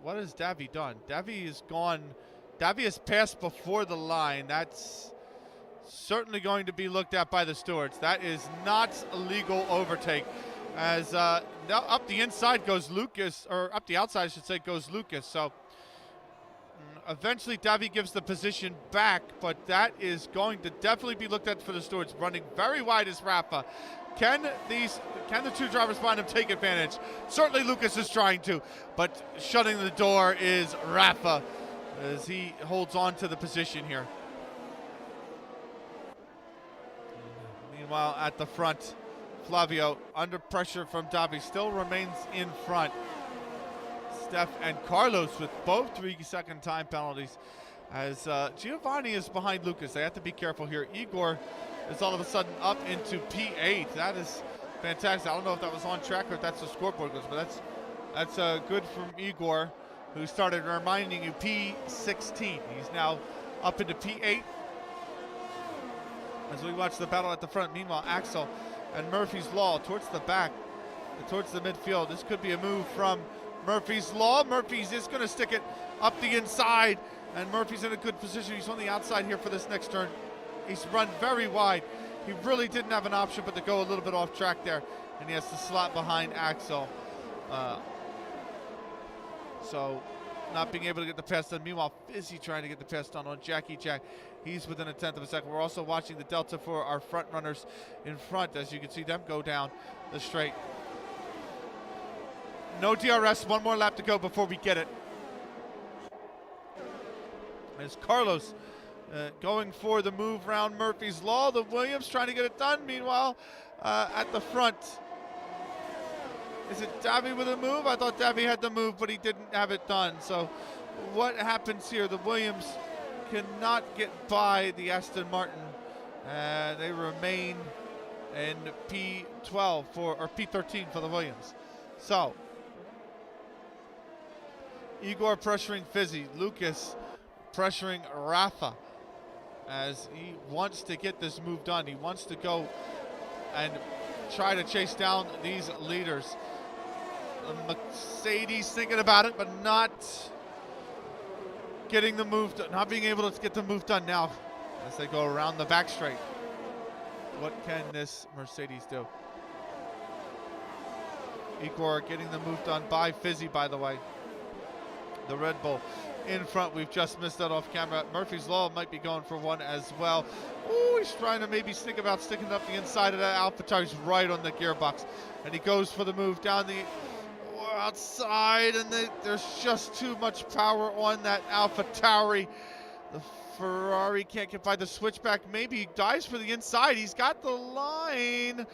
What has Davi done? Davi is gone. Davi has passed before the line. That's certainly going to be looked at by the stewards. That is not a legal overtake. As now up the inside goes Lucas, or up the outside I should say goes Lucas. So eventually Davi gives the position back, but that is going to definitely be looked at for the stewards. Running very wide is Rafa. Can the two drivers behind him take advantage? Certainly Lucas is trying to, but shutting the door is Rafa as he holds on to the position here. Meanwhile, at the front, Flavio, under pressure from Davi, still remains in front. Steph and Carlos with both 3-second time penalties as Giovanni is behind Lucas. They have to be careful here. Igor is all of a sudden up into P8. That is fantastic. I don't know if that was on track or if that's the scoreboard goes, but that's good from Igor, who started reminding you P16. He's now up into P8 as we watch the battle at the front. Meanwhile, Axel and Murphy's Law towards the back, towards the midfield. This could be a move from Murphy's Law. Murphy's is going to stick it up the inside, and Murphy's in a good position. He's on the outside here for this next turn. He's run very wide. He really didn't have an option but to go a little bit off track there, and he has to slot behind Axel. So not being able to get the pass done. Meanwhile, Fizzy trying to get the pass done on Jackie Jack. He's within a 1/10 of a second. We're also watching the delta for our front runners in front, as you can see them go down the straight. No DRS, one more lap to go before we get it. As Carlos going for the move round Murphy's Law. The Williams trying to get it done. Meanwhile, at the front, is it Davi with a move? I thought Davi had the move, but he didn't have it done. So what happens here? The Williams cannot get by the Aston Martin. They remain in P12 or P13 for the Williams. So Igor pressuring Fizzy, Lucas pressuring Rafa as he wants to get this move done. He wants to go and try to chase down these leaders. Mercedes thinking about it, but not getting the move, not being able to get the move done now as they go around the back straight. What can this Mercedes do? Igor getting the move done by Fizzy, by the way. the Red Bull in front. We've just missed that off camera. Murphy's Law might be going for one as well. Ooh, he's trying to maybe think about sticking up the inside of that AlphaTauri. He's right on the gearbox. And he goes for the move down the outside, and there's just too much power on that AlphaTauri. The Ferrari can't get by the switchback. Maybe he dives for the inside. He's got the line.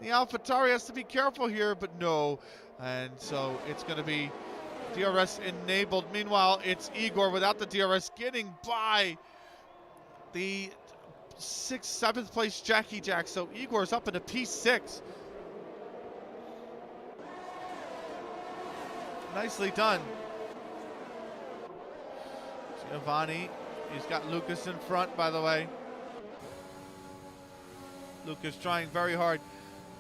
The AlphaTauri has to be careful here, but no. And so it's going to be DRS enabled. Meanwhile, it's Igor without the DRS getting by the 6th, 7th place Jackie Jack. So Igor's up into P6. Nicely done. Giovanni, he's got Lucas in front, by the way. Lucas trying very hard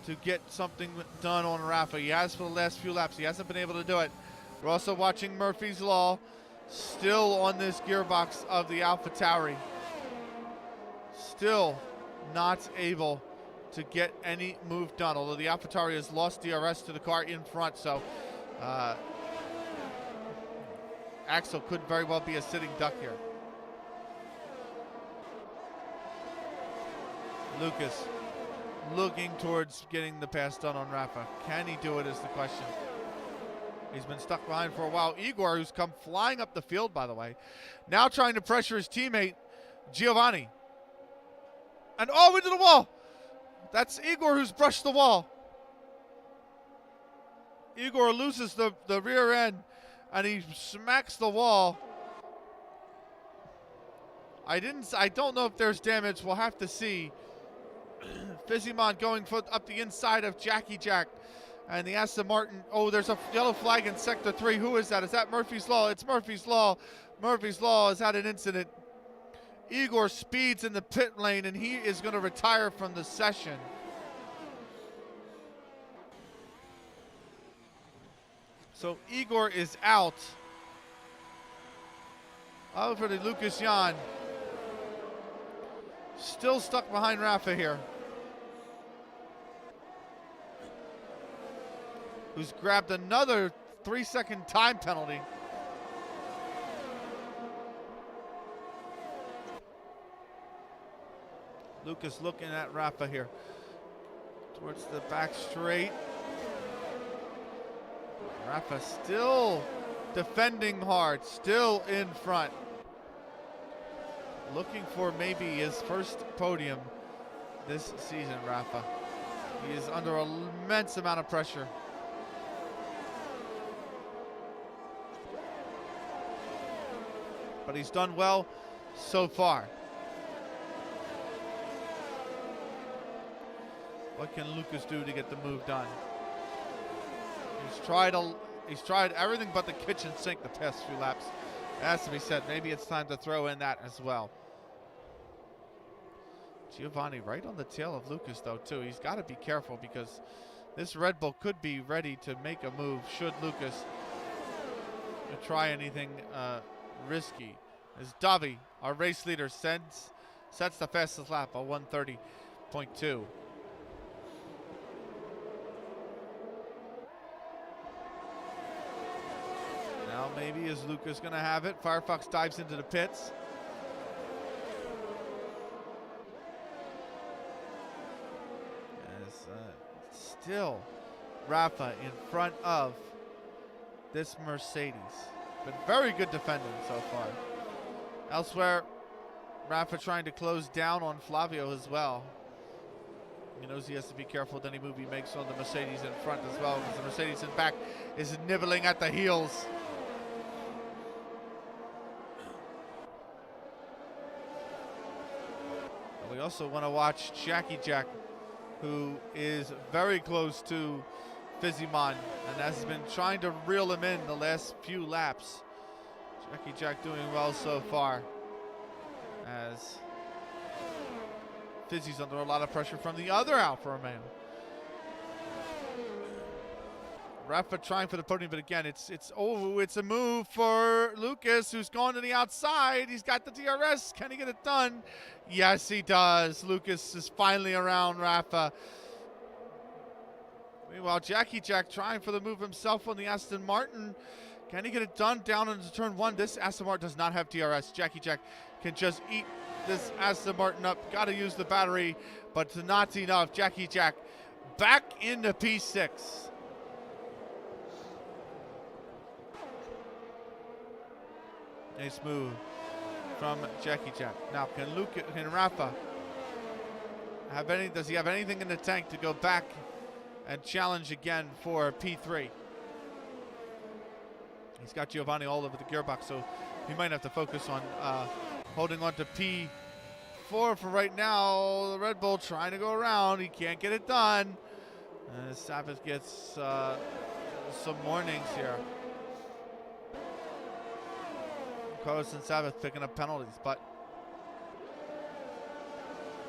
to get something done on Rafa. He has for the last few laps. He hasn't been able to do it. We're also watching Murphy's Law, still on this gearbox of the AlphaTauri. Still not able to get any move done, although the AlphaTauri has lost DRS to the car in front, so Axel could very well be a sitting duck here. Lucas looking towards getting the pass done on Rafa. Can he do it is the question. He's been stuck behind for a while. Igor, who's come flying up the field, by the way, now trying to pressure his teammate, Giovanni. And oh, into the wall. That's Igor who's brushed the wall. Igor loses the rear end, and he smacks the wall. I don't know if there's damage. We'll have to see. Fizimon going up the inside of Jackie Jack. And the Aston Martin, oh, there's a yellow flag in Sector 3. Who is that? Is that Murphy's Law? It's Murphy's Law. Murphy's Law has had an incident. Igor speeds in the pit lane, and he is going to retire from the session. So Igor is out. Over to Lucas Jan. Still stuck behind Rafa here, who's grabbed another 3-second time penalty. Lucas looking at Rafa here towards the back straight. Rafa still defending hard, still in front. Looking for maybe his first podium this season, Rafa. He is under an immense amount of pressure. But he's done well so far. What can Lucas do to get the move done? He's tried everything but the kitchen sink the past few laps. It has to be said. Maybe it's time to throw in that as well. Giovanni right on the tail of Lucas, though, too. He's got to be careful because this Red Bull could be ready to make a move should Lucas try anything risky. As Davi, our race leader, sets the fastest lap, a 1:30.2. Now maybe is Lucas going to have it? Firefox dives into the pits. Still Rafa in front of this Mercedes. Been very good defending so far. Elsewhere, Rafa trying to close down on Flavio as well. He knows he has to be careful with any move he makes on the Mercedes in front as well, because the Mercedes in back is nibbling at the heels. And we also want to watch Jackie Jack, who is very close to Fizimon and has been trying to reel him in the last few laps. Jackie Jack doing well so far, as Fizzy's under a lot of pressure from the other Alfa Romeo. Rafa trying for the podium, but again, it's a move for Lucas, who's gone to the outside. He's got the DRS. Can he get it done? Yes, he does. Lucas is finally around Rafa. Meanwhile, Jackie Jack trying for the move himself on the Aston Martin. Can he get it done down into turn 1? This Aston Martin does not have DRS. Jackie Jack can just eat this Aston Martin up. Got to use the battery, but it's not enough. Jackie Jack back into P6. Nice move from Jackie Jack. Now, can Rafa have any? Does he have anything in the tank to go back and challenge again for P3? He's got Giovanni all over the gearbox, so he might have to focus on holding on to P4 for right now. The Red Bull trying to go around. He can't get it done. Sabbath gets some warnings here. Carlos and Sabbath picking up penalties, but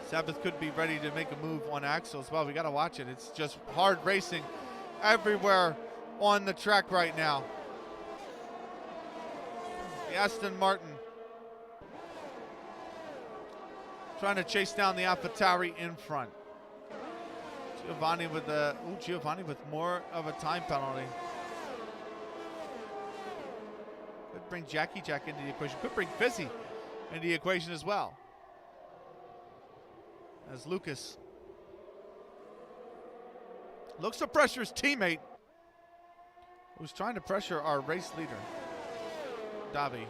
Sabbath could be ready to make a move on Axel as well. We got to watch it. It's just hard racing everywhere on the track right now. The Aston Martin trying to chase down the AlphaTauri in front. Giovanni with more of a time penalty. Could bring Jackie Jack into the equation. Could bring Fizzy into the equation as well. As Lucas looks to pressure his teammate, who's trying to pressure our race leader, Davi.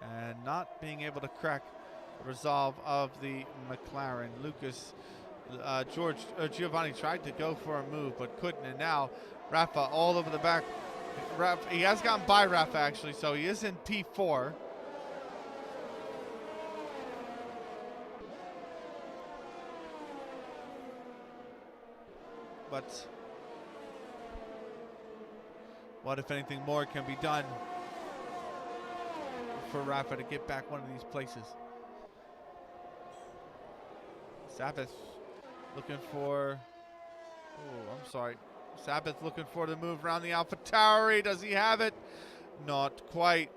And not being able to crack the resolve of the McLaren. Giovanni tried to go for a move but couldn't, and now Rafa all over the back. He has gotten by Rafa actually, so he is in P4. But what, if anything, more can be done for Rafa to get back one of these places? Sabbath looking for... Oh, I'm sorry. Sabbath looking for the move around the AlphaTauri. Does he have it? Not quite.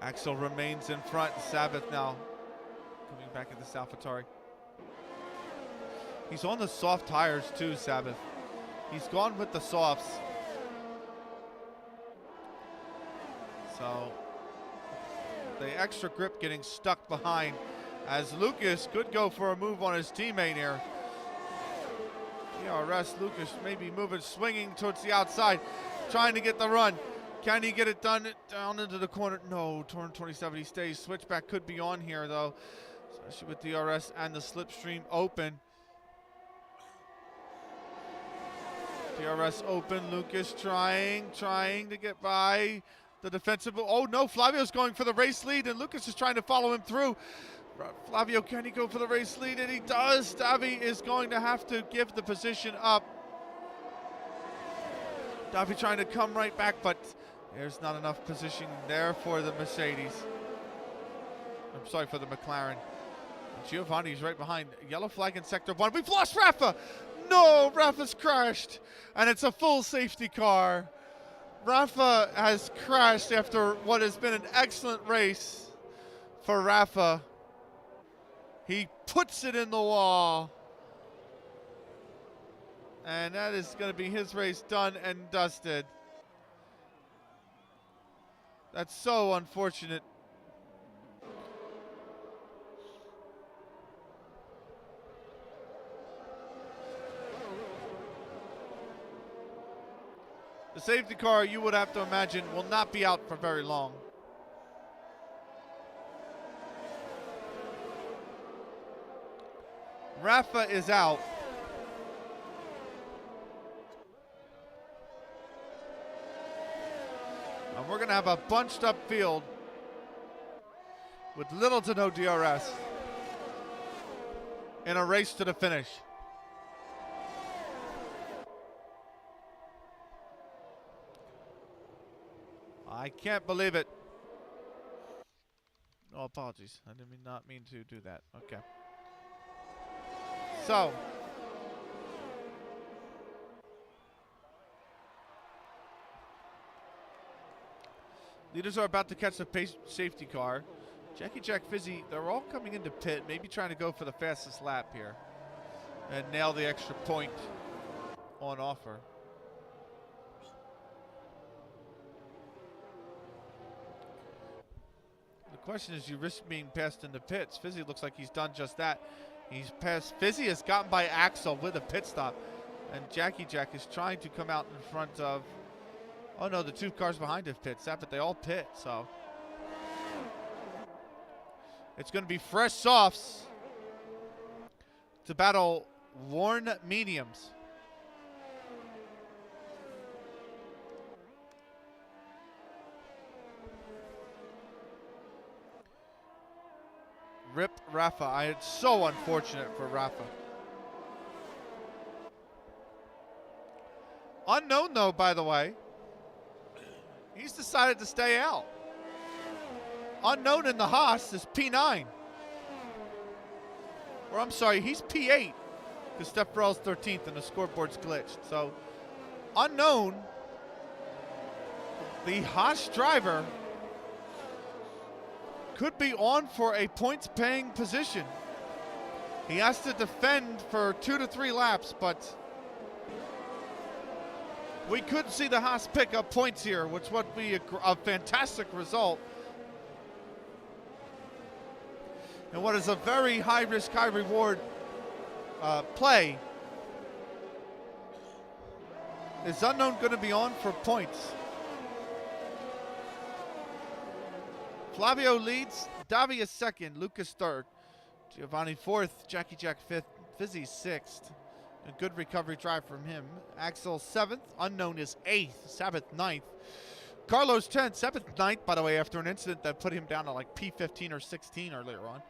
Axel remains in front. Sabbath now coming back at this AlphaTauri. He's on the soft tires too, Sabbath. He's gone with the softs. So the extra grip getting stuck behind, as Lucas could go for a move on his teammate here. DRS, Lucas maybe moving, swinging towards the outside, trying to get the run. Can he get it done down into the corner? No, turn 27, he stays. Switchback could be on here though, especially with DRS and the slipstream open. DRS open, Lucas trying to get by the defensive. Oh no, Flavio's going for the race lead and Lucas is trying to follow him through. Flavio, can he go for the race lead? And he does. Davi is going to have to give the position up. Davi trying to come right back, but there's not enough position there for the Mercedes. I'm sorry, for the McLaren. Giovanni's right behind. Yellow flag in sector 1. We've lost Rafa. No, Rafa's crashed, and it's a full safety car. Rafa has crashed after what has been an excellent race for Rafa. He puts it in the wall, and that is going to be his race done and dusted. That's so unfortunate. The safety car, you would have to imagine, will not be out for very long. Rafa is out. And we're going to have a bunched up field with little to no DRS in a race to the finish. I can't believe it. Oh, apologies. I did not mean to do that. Okay. So, leaders are about to catch the safety car. Jackie Jack, Fizzy, they're all coming into pit, maybe trying to go for the fastest lap here and nail the extra point. on offer. The question is, you risk being passed in the pits. Fizzy looks like he's done just that. He's passed. Fizzy has gotten by Axel with a pit stop. And Jackie Jack is trying to come out in front of... Oh no, the two cars behind have pit stop, but they all pit, so... It's going to be fresh softs to battle worn mediums. Rip Rafa. It's so unfortunate for Rafa. Unknown, though, by the way. He's decided to stay out. Unknown in the Haas is P9. Or I'm sorry, he's P8. Because Steph Farrell's 13th and the scoreboard's glitched. So, unknown, the Haas driver, could be on for a points-paying position. He has to defend for 2 to 3 laps, but we could see the Haas pick up points here, which would be a fantastic result. And what is a very high-risk, high-reward play. Is Unknown going to be on for points? Flavio leads, Davi is second, Lucas third, Giovanni fourth, Jackie Jack fifth, Fizzy sixth. A good recovery drive from him. Axel seventh, Unknown is eighth, Sabbath ninth. Carlos 10th, Sabbath ninth, by the way, after an incident that put him down to like P15 or 16 earlier on.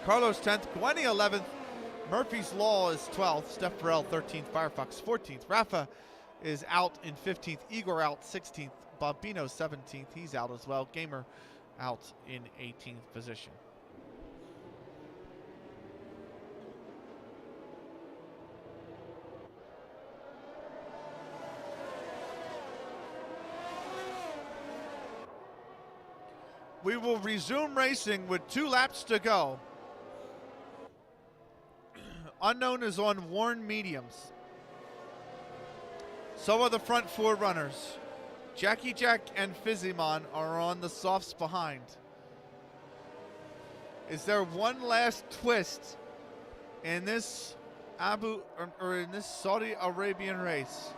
Carlos 10th, Gwenny 11th, Murphy's Law is 12th, Steph Farrell 13th, Firefox 14th, Rafa is out in 15th, Igor out 16th, Bobino 17th, he's out as well, Gamer out in 18th position. We will resume racing with 2 laps to go. Unknown is on worn mediums. So are the front 4 runners. Jackie Jack and Fizzymon are on the softs behind. Is there one last twist in this in this Saudi Arabian race?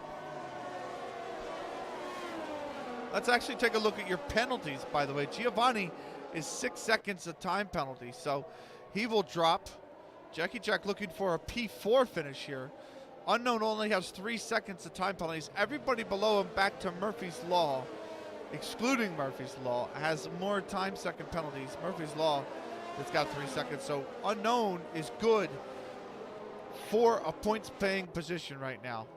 Let's actually take a look at your penalties, by the way. Giovanni is 6 seconds of time penalty, so he will drop. Jackie Jack looking for a P4 finish here. Unknown only has 3 seconds of time penalties. Everybody below him back to Murphy's Law, excluding Murphy's Law, has more time second penalties. Murphy's Law has got 3 seconds, so Unknown is good for a points-paying position right now.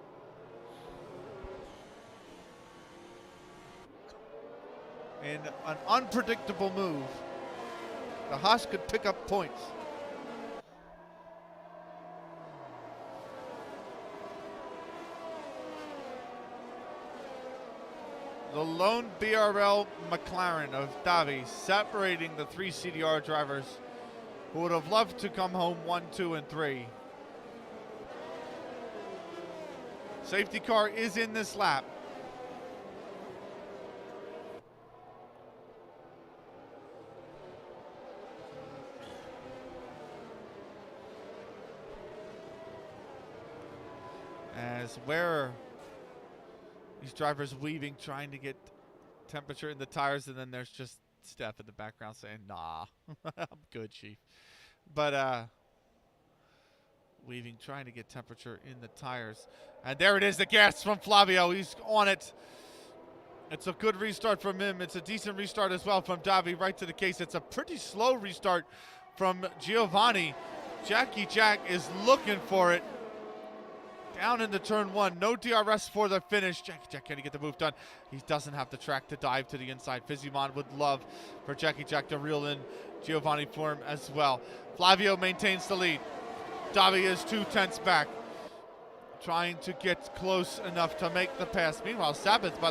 In an unpredictable move, the Haas could pick up points. The lone BRL McLaren of Davi separating the 3 CDR drivers who would have loved to come home 1, 2, and 3. Safety car is in this lap. As where these drivers weaving, trying to get temperature in the tires, and then there's just Steph in the background saying, nah, I'm good, Chief. But weaving, trying to get temperature in the tires. And there it is, the gas from Flavio. He's on it. It's a good restart from him. It's a decent restart as well from Davi, right to the case. It's a pretty slow restart from Giovanni. Jackie Jack is looking for it. Down into turn 1, no DRS for the finish. Jackie Jack, can he get the move done? He doesn't have the track to dive to the inside. Fizzymon would love for Jackie Jack to reel in Giovanni for him as well. Flavio maintains the lead. Davi is 2 tenths back, trying to get close enough to make the pass. Meanwhile, Sabbath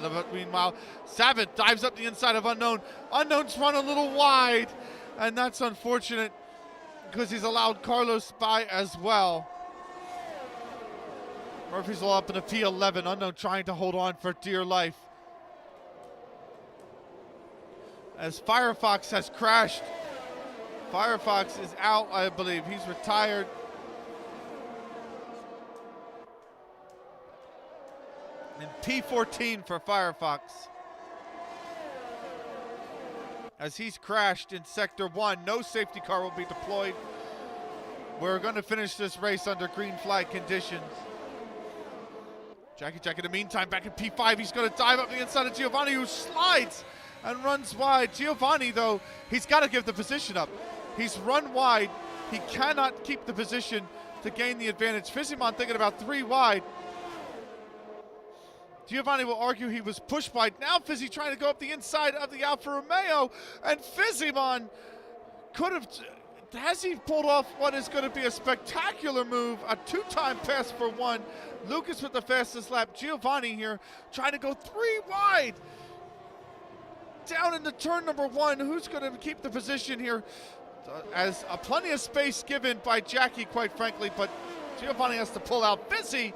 dives up the inside of Unknown. Unknown's run a little wide, and that's unfortunate because he's allowed Carlos by as well. Murphy's Law up in a P11. Unknown trying to hold on for dear life. As Firefox has crashed. Firefox is out, I believe. He's retired. And P14 for Firefox. As he's crashed in Sector 1, no safety car will be deployed. We're going to finish this race under green flag conditions. Jackie Jack in the meantime back in P5. He's going to dive up the inside of Giovanni, who slides and runs wide. Giovanni, though, he's got to give the position up. He's run wide. He cannot keep the position to gain the advantage. Fizimon thinking about 3 wide. Giovanni will argue he was pushed wide. Now Fizzy trying to go up the inside of the Alfa Romeo. And Fizimon could have... Has he pulled off what is going to be a spectacular move? A 2-time pass for 1. Lucas with the fastest lap. Giovanni here trying to go 3 wide. Down into turn number 1. Who's going to keep the position here? As plenty of space given by Jackie, quite frankly, but Giovanni has to pull out. Fizzy,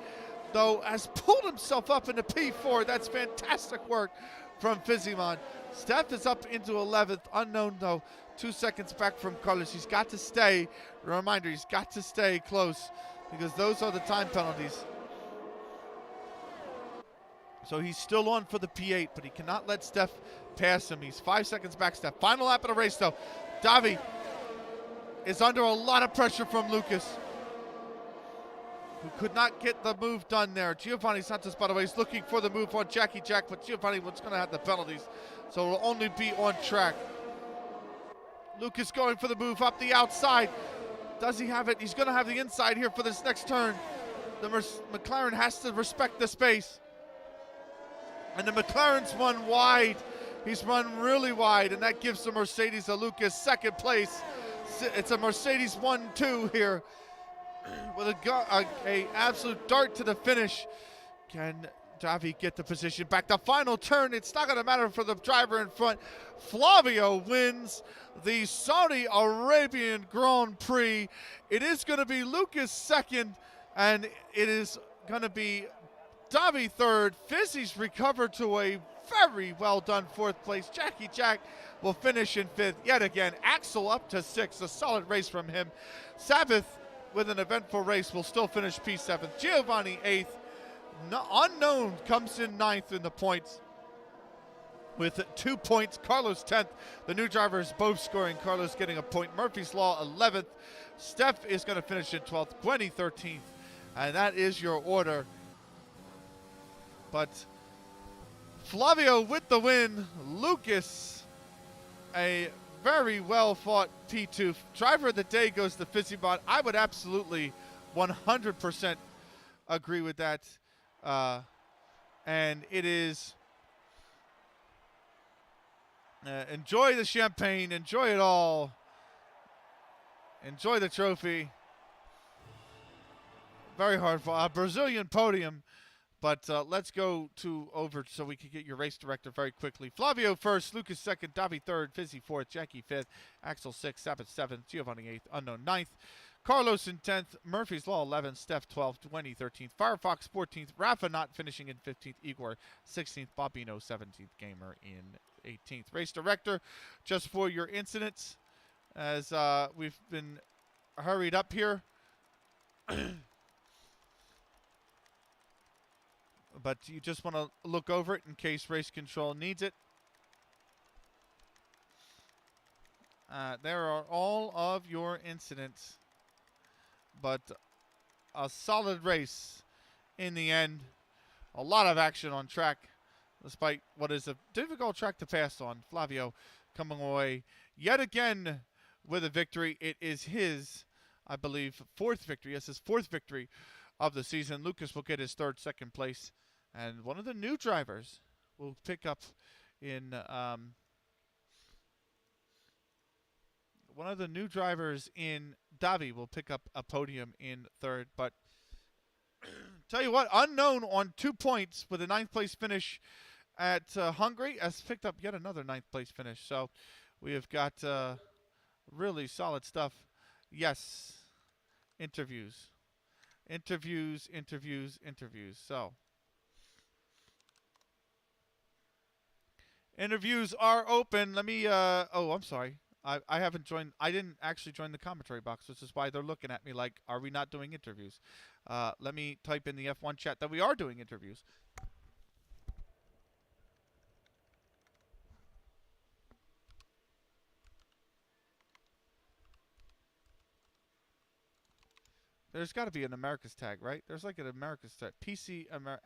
though, has pulled himself up into P4. That's fantastic work from Fizimon. Steph is up into 11th. Unknown, though, 2 seconds back from Carlos. He's got to stay. A reminder, he's got to stay close because those are the time penalties. So he's still on for the P8, but he cannot let Steph pass him. He's 5 seconds back, Steph. Final lap of the race, though. Davi is under a lot of pressure from Lucas, who could not get the move done there. Giovanni Santos, by the way, is looking for the move on Jackie Jack, but Giovanni was going to have the penalties, so it'll only be on track. Lucas going for the move up the outside. Does he have it? He's going to have the inside here for this next turn. The McLaren has to respect the space. And the McLaren's run wide. He's run really wide, and that gives the Mercedes a Lucas second place. It's a Mercedes 1-2 here with a absolute dart to the finish. Can Davi get the position back? The final turn, it's not going to matter for the driver in front. Flavio wins the Saudi Arabian Grand Prix. It is going to be Lucas second, and it is going to be Davi third. Fizzy's recovered to a very well done 4th place. Jackie Jack will finish in 5th. Yet again, Axel up to 6th. A solid race from him. Sabbath with an eventful race will still finish P7th. Giovanni 8th. Unknown comes in 9th in the points with 2 points. Carlos 10th. The new drivers both scoring. Carlos getting a point. Murphy's Law 11th. Steph is going to finish in 12th. Gwenny 13th. And that is your order. But Flavio with the win. Lucas, a very well fought P2. Driver of the day goes to Fizimon. I would absolutely 100% agree with that. And it is enjoy the champagne, enjoy it all, enjoy the trophy. Very hard for Brazilian podium. But let's go over so we can get your race director very quickly. Flavio first, Lucas second, Davi third, Fizzy fourth, Jackie fifth, Axel sixth, Sabbath seventh, Giovanni 8th, Unknown 9th, Carlos in 10th, Murphy's Law 11th, Steph 12th, Gwenny 13th, Firefox 14th, Rafa not finishing in 15th, Igor 16th, Bobino 17th, Gamer in 18th. Race director, just for your incidents, as we've been hurried up here. But you just want to look over it in case race control needs it. There are all of your incidents, but a solid race in the end. A lot of action on track, despite what is a difficult track to pass on. Flavio coming away yet again with a victory. It is his, I believe, 4th victory. Yes, his 4th victory of the season. Lucas will get his 3rd, 2nd place. And one of the new drivers will pick up in Davi will pick up a podium in 3rd. But tell you what, Unknown on 2 points with a 9th place finish at Hungary has picked up yet another 9th place finish. So we have got really solid stuff. Yes, interviews. Interviews, interviews, interviews. So, interviews are open. Let me, oh, I'm sorry. I haven't joined, I didn't actually join the commentary box, which is why they're looking at me like, are we not doing interviews? Let me type in the F1 chat that we are doing interviews. There's got to be an America's tag, right? There's like an America's tag.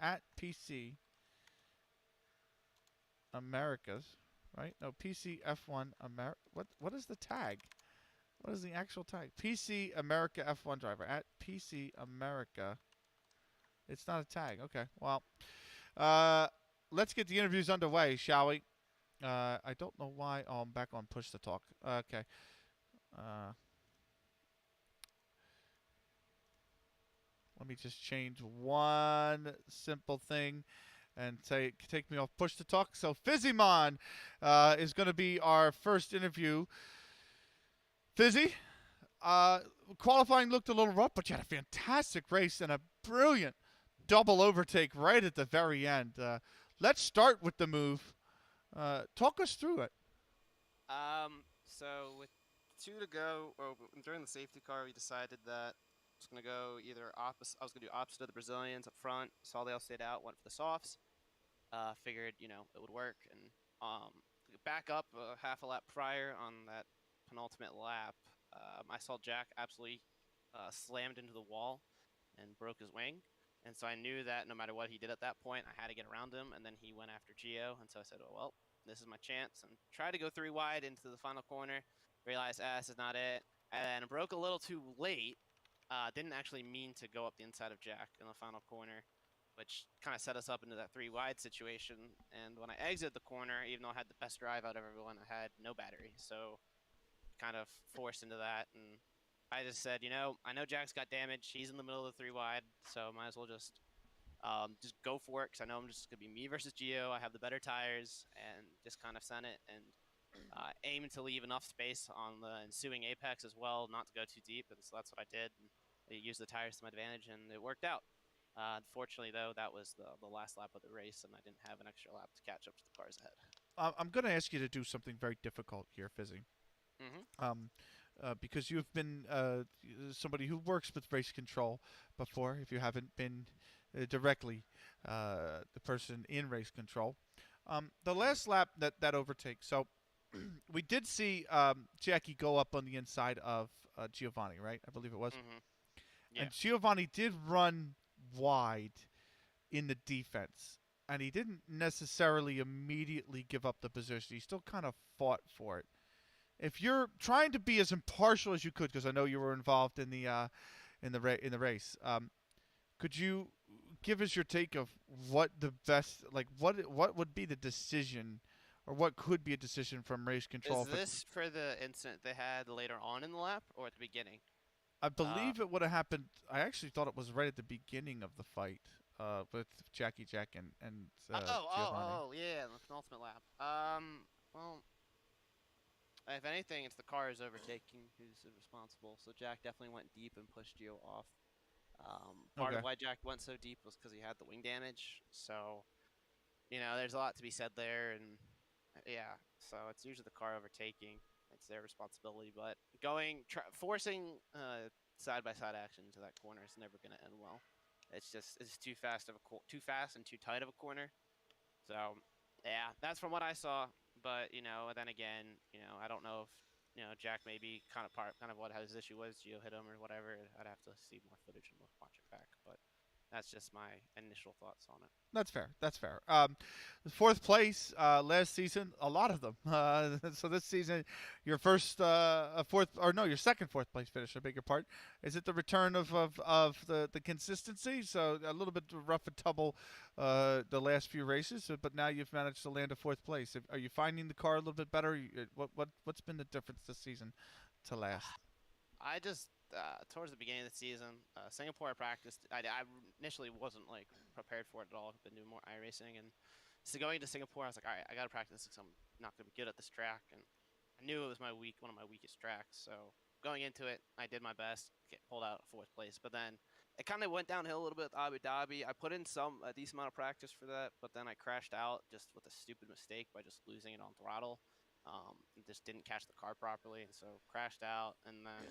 at PC Americas, right? No, PC F1 America. What is the tag? What is the actual tag? PC America F1 driver at PC America. It's not a tag. Okay. Well, let's get the interviews underway, shall we? I don't know why. Oh, I'm back on push to talk. Okay. Let me just change one simple thing and take me off push to talk. So Fizzymon is going to be our first interview. Fizzy, qualifying looked a little rough, but you had a fantastic race and a brilliant double overtake right at the very end. Let's start with the move. Talk us through it. So with 2 to go, or during the safety car, we decided that I was going to go either opposite. I was going to do opposite of the Brazilians up front. Saw they all stayed out, went for the softs. Figured, it would work. And back up half a lap prior on that penultimate lap, I saw Jack absolutely slammed into the wall and broke his wing. And so I knew that no matter what he did at that point, I had to get around him. And then he went after Gio. And so I said, oh, well, this is my chance. And tried to go 3 wide into the final corner. Realized, this is not it. And broke a little too late. Didn't actually mean to go up the inside of Jack in the final corner, which kind of set us up into that 3 wide situation. And when I exited the corner, even though I had the best drive out of everyone, I had no battery. So kind of forced into that. And I just said, I know Jack's got damage. He's in the middle of the 3 wide, so might as well just go for it, because I know I'm just going to be me versus Gio. I have the better tires, and just kind of sent it. And aim to leave enough space on the ensuing apex as well, not to go too deep. And so that's what I did. And I used the tires to my advantage, and it worked out. Unfortunately, though, that was the last lap of the race, and I didn't have an extra lap to catch up to the cars ahead. I'm going to ask you to do something very difficult here, Fizzy. Because you've been somebody who works with race control before, if you haven't been directly the person in race control. The last lap, that overtake. So we did see Jackie go up on the inside of Giovanni, right? I believe it was. Yeah. And Giovanni did run wide in the defense. And he didn't necessarily immediately give up the position. He still kind of fought for it. If you're trying to be as impartial as you could, because I know you were involved in the race, could you give us your take of what the best, like what would be the decision, or what could be a decision from race control? Is this for the incident they had later on in the lap, or at the beginning? I believe it would have happened. I actually thought it was right at the beginning of the fight with Jack and Giovanni. Yeah, the penultimate lap. Well, if anything, it's the cars overtaking who's responsible. So Jack definitely went deep and pushed Gio off. Part of why Jack went so deep was because he had the wing damage. So, there's a lot to be said there. And yeah, so it's usually the car overtaking. It's their responsibility. But forcing side-by-side action into that corner is never going to end well. It's too fast and too tight of a corner. So, yeah, that's from what I saw. But, then again, I don't know if, Jack maybe kind of what his issue was. Gio hit him or whatever. I'd have to see more footage and watch it back. But that's just my initial thoughts on it. That's fair. That's fair. Fourth place last season, a lot of them. So this season, your your second fourth place finish. I beg your pardon. Is it the return of the consistency? So a little bit rough and tumble the last few races, but now you've managed to land a fourth place. Are you finding the car a little bit better? What's been the difference this season to last? I just towards the beginning of the season, Singapore I practiced. I initially wasn't prepared for it at all. I've been doing more iRacing, and so going to Singapore, I was like, all right, I got to practice because I'm not going to be good at this track, and I knew it was one of my weakest tracks. So going into it, I did my best, pulled out fourth place, but then it kind of went downhill a little bit with Abu Dhabi. I put in a decent amount of practice for that, but then I crashed out just with a stupid mistake by just losing it on throttle. And just didn't catch the car properly, and so crashed out. And then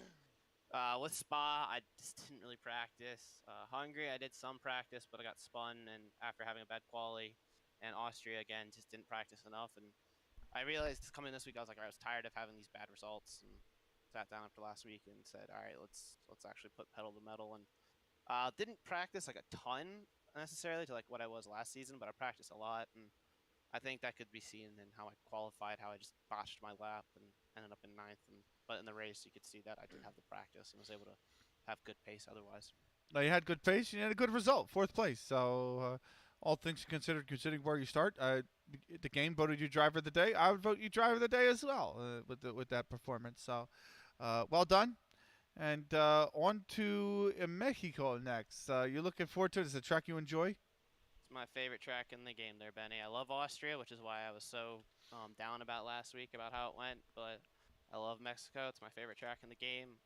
with Spa, I just didn't really practice. Hungary, I did some practice, but I got spun, and after having a bad quali. And Austria, again, just didn't practice enough. And I realized coming this week, I was like, I was tired of having these bad results, and sat down after last week and said, all right, let's actually put pedal to metal. And didn't practice like a ton necessarily to like what I was last season, but I practiced a lot, and I think that could be seen in how I qualified, how I just botched my lap and ended up in ninth. But in the race, you could see that I did have the practice and was able to have good pace otherwise. No, you had good pace. You had a good result, 4th place. So, all things considered, considering where you start, the game voted you driver of the day. I would vote you driver of the day as well with that performance. So, well done. And on to Mexico next. You're looking forward to it. Is it a track you enjoy? It's my favorite track in the game there, Benny. I love Austria, which is why I was so down about last week about how it went. But I love Mexico. It's my favorite track in the game.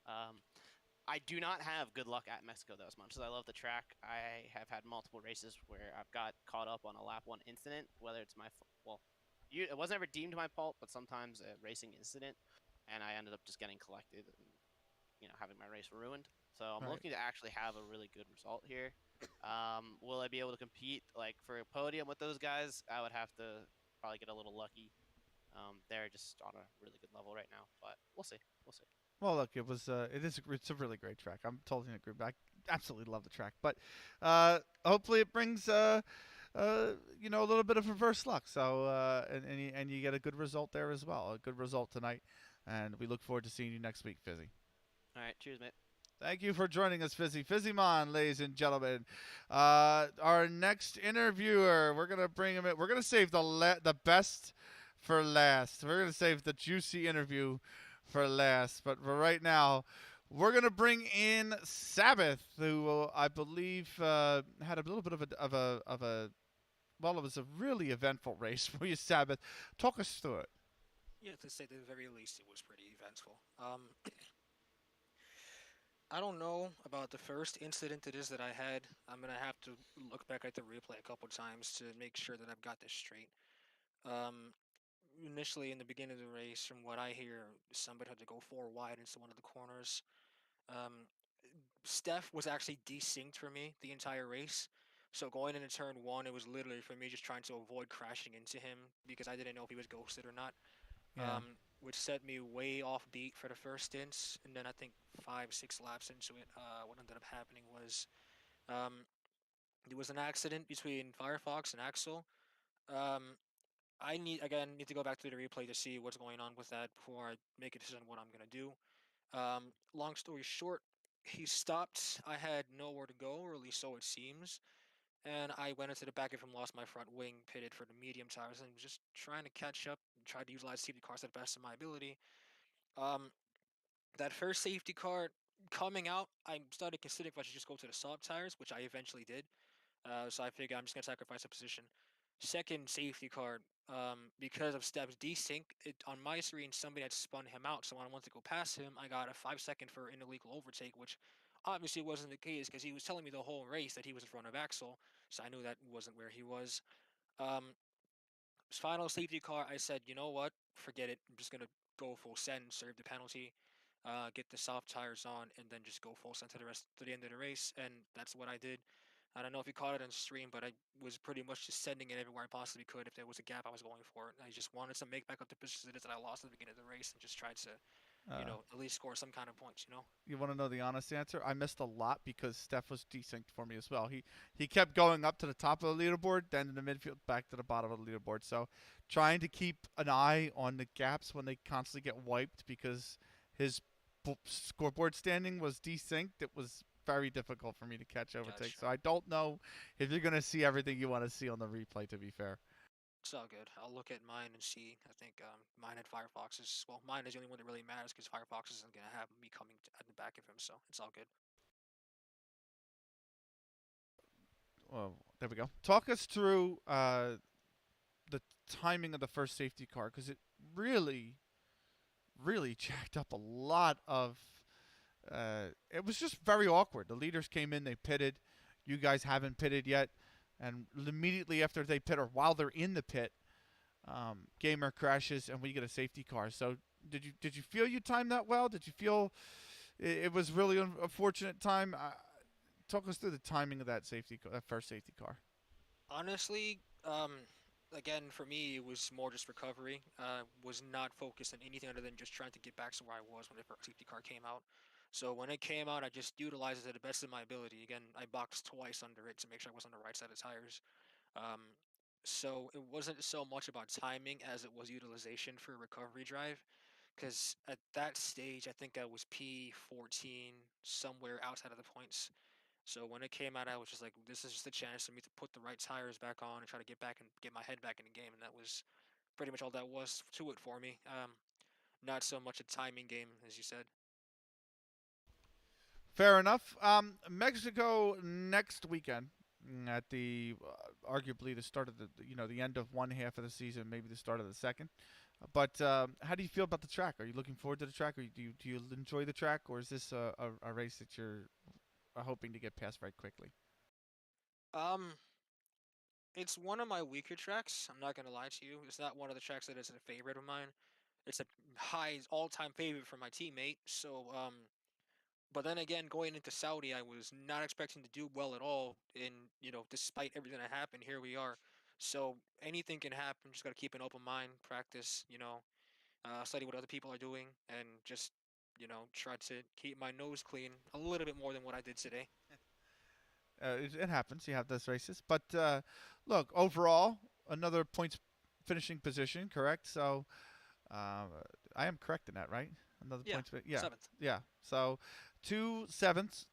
I do not have good luck at Mexico, though, as much as I love the track. I have had multiple races where I've got caught up on a lap 1 incident, whether it's it wasn't ever deemed my fault, but sometimes a racing incident, and I ended up just getting collected and, having my race ruined. So I'm looking to actually have a really good result here. Will I be able to compete like for a podium with those guys? I would have to probably get a little lucky. They're just on a really good level right now, but we'll see. We'll see. Well, look, it's a really great track. I'm totally in agreement. I absolutely love the track, but hopefully it brings a little bit of reverse luck. So and you get a good result there as well. A good result tonight, and we look forward to seeing you next week, Fizzy. All right, cheers, mate. Thank you for joining us, Fizzy. Fizzymon, ladies and gentlemen. Our next interviewer, we're gonna bring him in. We're gonna save the best for last. We're gonna save the juicy interview for last. But for right now, we're gonna bring in Sabbath, who I believe had a little bit of a well, it was a really eventful race for you, Sabbath. Talk us through it. Yeah, to say the very least, it was pretty eventful. I don't know about the first incident it is that I had. I'm gonna have to look back at the replay a couple times to make sure that I've got this straight. Initially, in the beginning of the race, from what I hear, somebody had to go 4 wide into one of the corners. Um, Steph was actually desynced for me the entire race. So going into turn 1, it was literally for me just trying to avoid crashing into him because I didn't know if he was ghosted or not. Yeah. Which set me way off beat for the first stints, and then I think 5-6 laps into it, what ended up happening was there was an accident between Firefox and Axel. Um, I need to go back to the replay to see what's going on with that before I make a decision on what I'm gonna do. Long story short, he stopped. I had nowhere to go, or at least so it seems. And I went into the back of him, lost my front wing, pitted for the medium tires, and was just trying to catch up and try to utilize safety cars to the best of my ability. Um, that first safety car coming out, I started considering if I should just go to the soft tires, which I eventually did. So I figured I'm just gonna sacrifice a position. Second safety car, because of Steph's desync, on my screen somebody had spun him out. So when I wanted to go past him, I got a 5-second for an illegal overtake, which obviously wasn't the case because he was telling me the whole race that he was in front of Axel. So I knew that wasn't where he was. Um, Final safety car, I said, you know what? Forget it. I'm just gonna go full send, serve the penalty, get the soft tires on, and then just go full send to the end of the race. And that's what I did. I don't know if you caught it on stream, but I was pretty much just sending it everywhere I possibly could. If there was a gap, I was going for it. I just wanted to make back up the positions that I lost at the beginning of the race, and just tried to, at least score some kind of points. You want to know the honest answer? I missed a lot because Steph was desynced for me as well. He kept going up to the top of the leaderboard, then in the midfield, back to the bottom of the leaderboard. So trying to keep an eye on the gaps when they constantly get wiped because his scoreboard standing was desynced, it was very difficult for me to catch overtake. Gotcha. So I don't know if you're going to see everything you want to see on the replay, to be fair. It's all good. I'll look at mine and see. I think mine had Firefox's. Well, mine is the only one that really matters because Firefox isn't going to have me coming at the back of him, so it's all good. Well, there we go. Talk us through the timing of the first safety car because it really jacked up a lot of it was just very awkward. The leaders came in, they pitted. You guys haven't pitted yet, and immediately after they pit or while they're in the pit, Gamer crashes and we get a safety car. So did you feel you timed that well? Did you feel it was really a fortunate time? Talk us through the timing of that that first safety car. Honestly, again, for me, it was more just recovery. Was not focused on anything other than just trying to get back to where I was when the first safety car came out. So when it came out, I just utilized it to the best of my ability. Again, I boxed twice under it to make sure I was on the right side of tires. Um, so it wasn't so much about timing as it was utilization for a recovery drive. Because at that stage, I think I was P14, somewhere outside of the points. So when it came out, I was just like, this is just a chance for me to put the right tires back on and try to get back and get my head back in the game. And that was pretty much all that was to it for me. Not so much a timing game, as you said. Fair enough. Mexico next weekend at the arguably the start of the end of one half of the season, maybe the start of the second. But how do you feel about the track? Are you looking forward to the track, or do you enjoy the track, or is this a race that you're hoping to get past very quickly? Um, it's one of my weaker tracks. I'm not gonna lie to you. It's not one of the tracks that is a favorite of mine. It's a high all-time favorite for my teammate. So but then again, going into Saudi, I was not expecting to do well at all. And despite everything that happened, here we are. So anything can happen. Just gotta keep an open mind, practice. Study what other people are doing, and just try to keep my nose clean a little bit more than what I did today. It happens. You have those races, but look, overall, another points finishing position, correct? So uh, I am correct in that, right? Another Yeah, points, yeah, seventh. yeah. So 2/7,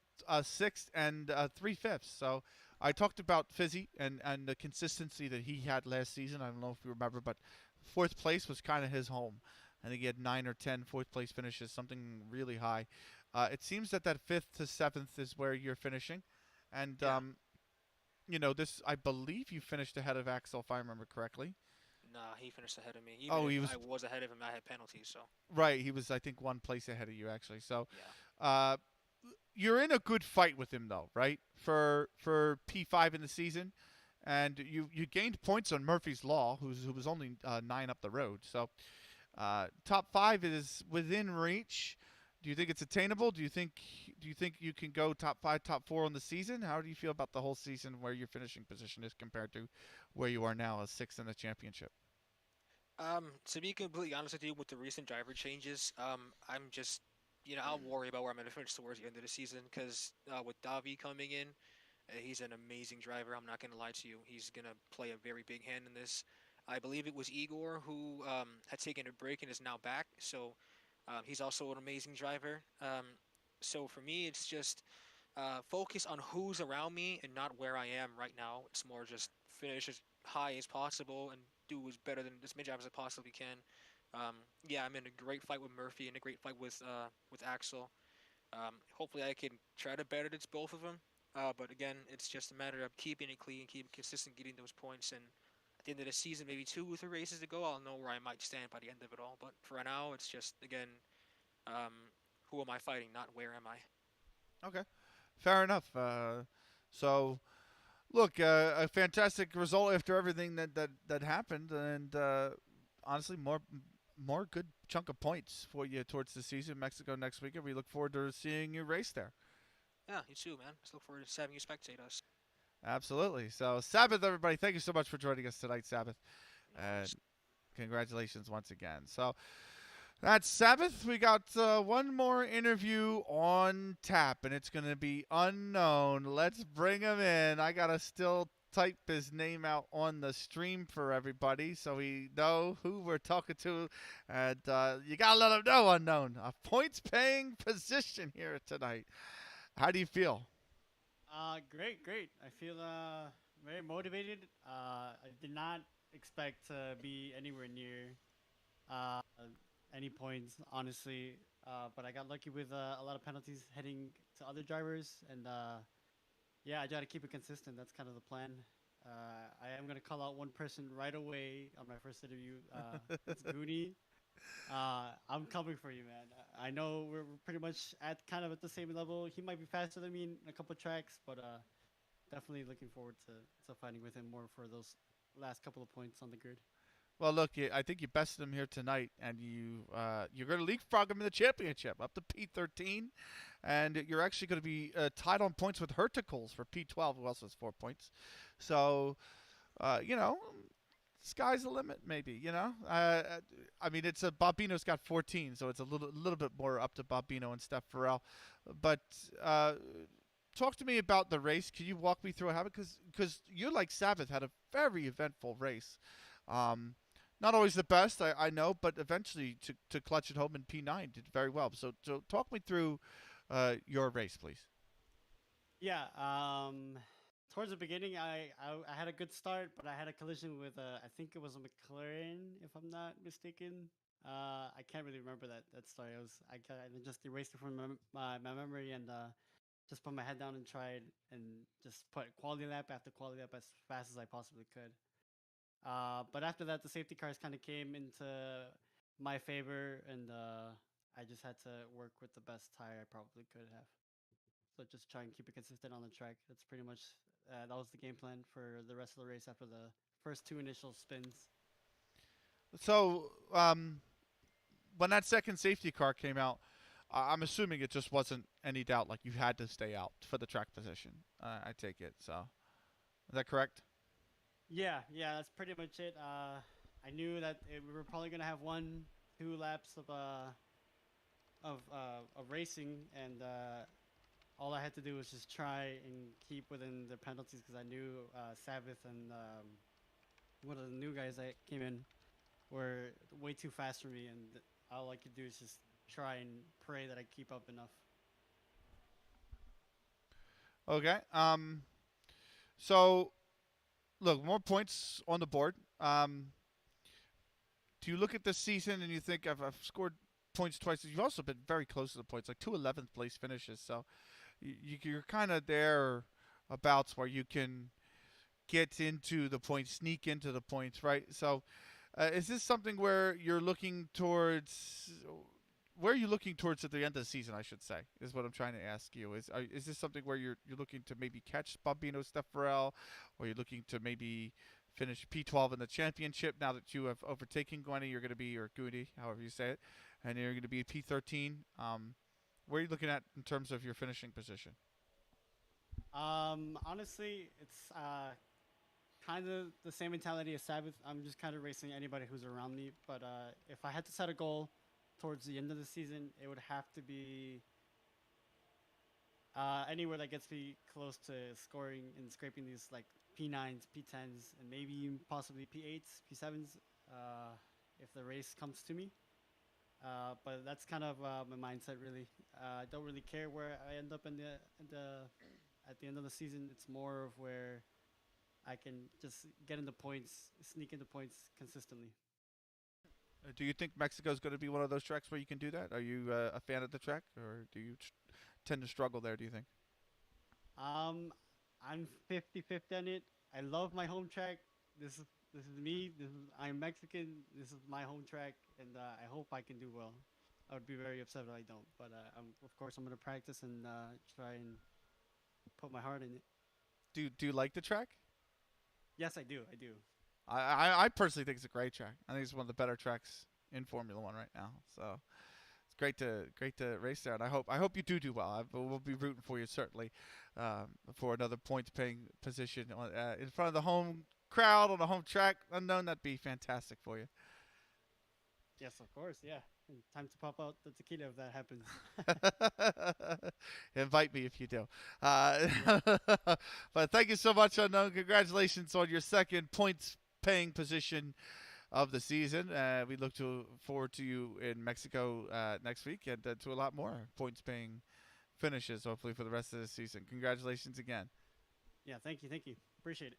sixth, and 3/5. So I talked about Fizzy and the consistency that he had last season. I don't know if you remember, but fourth place was kind of his home. I think he had 9 or 10 fourth place finishes, something really high. It seems that fifth to seventh is where you're finishing, and Yeah. this I believe you finished ahead of Axel if I remember correctly. Nah, he finished ahead of me. Even Oh, if he was I was ahead of him, I had penalties. So right. He was I think one place ahead of you actually. So yeah. uh, you're in a good fight with him though, right? For P5 in the season, and you gained points on Murphy's Law, who was only 9 up the road. So top 5 is within reach. Do you think it's attainable? Do you think you can go top 5, top 4 on the season? How do you feel about the whole season where your finishing position is compared to where you are now as sixth in the championship? To be completely honest with you, with the recent driver changes, I'm just, I'll worry about where I'm gonna finish towards the end of the season because with Davi coming in, he's an amazing driver. I'm not gonna lie to you. He's gonna play a very big hand in this. I believe it was Igor who had taken a break and is now back. So he's also an amazing driver. So for me, it's just focus on who's around me and not where I am right now. It's more just finish as high as possible and do as better than as many drivers as I possibly can. Yeah, I'm in a great fight with Murphy and a great fight with Axel. Hopefully, I can try to better it's both of them. But again, it's just a matter of keeping it clean, keeping consistent, getting those points. And at the end of the season, maybe 2 or 3 races to go, I'll know where I might stand by the end of it all. But for now, it's just again, um, who am I fighting, not where am I? Okay, fair enough. So look, a fantastic result after everything that happened, and honestly, more good chunk of points for you towards the season. Mexico next weekend. We look forward to seeing you race there. Yeah, you too, man. Just look forward to having you spectate us. Absolutely. So Sabbath, everybody, thank you so much for joining us tonight, Sabbath, No and worries. congratulations once again. So that's Sabbath. We got one more interview on tap, and it's going to be unknown. Let's bring him in. I got to still type his name out on the stream for everybody so we know who we're talking to. And you got to let him know, unknown. A points paying position here tonight. How do you feel? Great, great. I feel very motivated. I did not expect to be anywhere near uh, any points, honestly. But I got lucky with a lot of penalties heading to other drivers, and yeah, I try to keep it consistent. That's kind of the plan. I am gonna call out one person right away on my first interview. It's Goonie. I'm coming for you, man. I know we're pretty much at kind of at the same level. He might be faster than me in a couple tracks, but definitely looking forward to fighting with him more for those last couple of points on the grid. Well, look, I think you bested him here tonight, and you're going to leapfrog him in the championship up to P13, and you're actually going to be tied on points with Herticles for P12, who also has 4 points. So, you know, sky's the limit, maybe. You know, I mean, it's Bobino's got 14, so it's a little bit more up to Bobino and Steph Farrell. But talk to me about the race. Can you walk me through how? Because you, like Sabbath, had a very eventful race. Not always the best, I know, but eventually to clutch it home in P9 did very well. So talk me through your race, please. Yeah. Towards the beginning, I had a good start, but I had a collision with I think it was a McLaren, if I'm not mistaken. I can't really remember that story. I just erased it from my memory and just put my head down and tried and just put quality lap after quality lap as fast as I possibly could. But after that, the safety cars kind of came into my favor, and I just had to work with the best tire I probably could have. So just try and keep it consistent on the track. That's pretty much that was the game plan for the rest of the race after the first 2 initial spins. So when that second safety car came out, I'm assuming it just wasn't any doubt. Like you had to stay out for the track position. I take it. So is that correct? Yeah, that's pretty much it. I knew that we were probably gonna have 1-2 laps of racing, and all I had to do was just try and keep within the penalties because I knew Sabbath and one of the new guys that came in were way too fast for me, and all I could do is just try and pray that I keep up enough. Okay. So look, more points on the board. Do you look at this season and you think I've scored points twice? You've also been very close to the points, like 2 11th place finishes. So you're kind of there abouts where you can get into the points, sneak into the points, right? So is this something where you're looking towards? Where are you looking towards at the end of the season, I should say, is what I'm trying to ask you. Is this something where you're looking to maybe catch Bobino, Steph Farrell, or you're looking to maybe finish P12 in the championship now that you have overtaken Gwenny, you're going to be, or Goody, however you say it, and you're going to be P13. Where are you looking at in terms of your finishing position? Honestly, it's kind of the same mentality as Sabbath. I'm just kind of racing anybody who's around me. But if I had to set a goal towards the end of the season, it would have to be anywhere that gets me close to scoring and scraping these like P9s, P10s, and maybe possibly P8s, P7s if the race comes to me. But that's kind of my mindset, really. I don't really care where I end up at the end of the season. It's more of where I can just get into points, sneak into points consistently. Do you think Mexico is going to be one of those tracks where you can do that? Are you a fan of the track, or do you tend to struggle there, do you think? I'm 50-50 on it. I love my home track. This is me. I'm Mexican. This is my home track, and I hope I can do well. I would be very upset if I don't, but of course I'm going to practice and try and put my heart in it. Do you like the track? Yes, I do. I personally think it's a great track. I think it's one of the better tracks in Formula One right now. So it's great to race there, and I hope you do well. We'll be rooting for you certainly for another points-paying position in front of the home crowd on the home track. Unknown, that'd be fantastic for you. Yes, of course. Yeah, and time to pop out the tequila if that happens. Invite me if you do. But thank you so much, Unknown. Congratulations on your second points-paying position of the season. We look forward to you in Mexico next week and to a lot more points-paying finishes, hopefully, for the rest of the season. Congratulations again. Yeah, thank you. Appreciate it.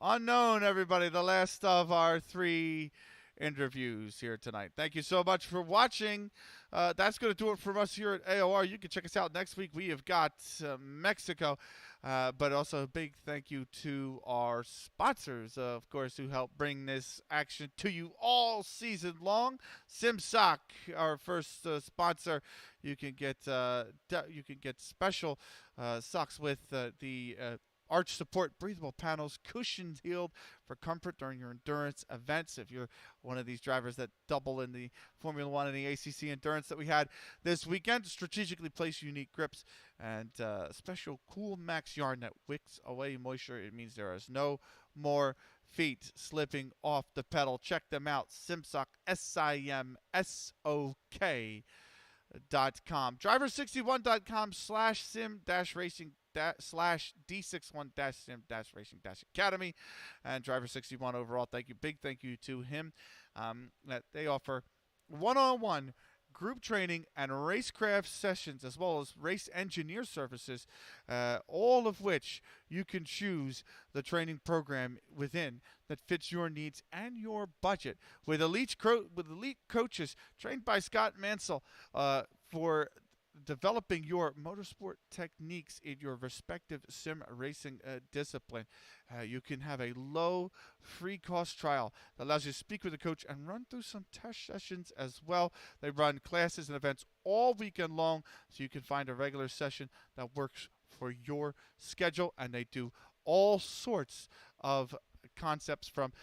Unknown, everybody, the last of our 3 interviews here tonight. Thank you so much for watching. That's going to do it from us here at AOR. You can check us out next week. We have got Mexico. But also a big thank you to our sponsors, of course, who help bring this action to you all season long. SimSok, our first sponsor. You can get special socks with the arch support breathable panels, cushioned heeled for comfort during your endurance events. If you're one of these drivers that double in the Formula One and the ACC endurance that we had this weekend, strategically place unique grips and special Cool Max yarn that wicks away moisture. It means there is no more feet slipping off the pedal. Check them out. SimSok, SIMSOK.com. Driver61.com/sim-racing /D61-sim-racing-academy, and Driver61 overall. Big thank you to him. That they offer one-on-one group training and racecraft sessions, as well as race engineer services, all of which you can choose the training program within that fits your needs and your budget. With elite coaches trained by Scott Mansell for developing your motorsport techniques in your respective sim racing discipline. You can have a low free cost trial that allows you to speak with a coach and run through some test sessions as well. They run classes and events all weekend long, so you can find a regular session that works for your schedule, and they do all sorts of concepts from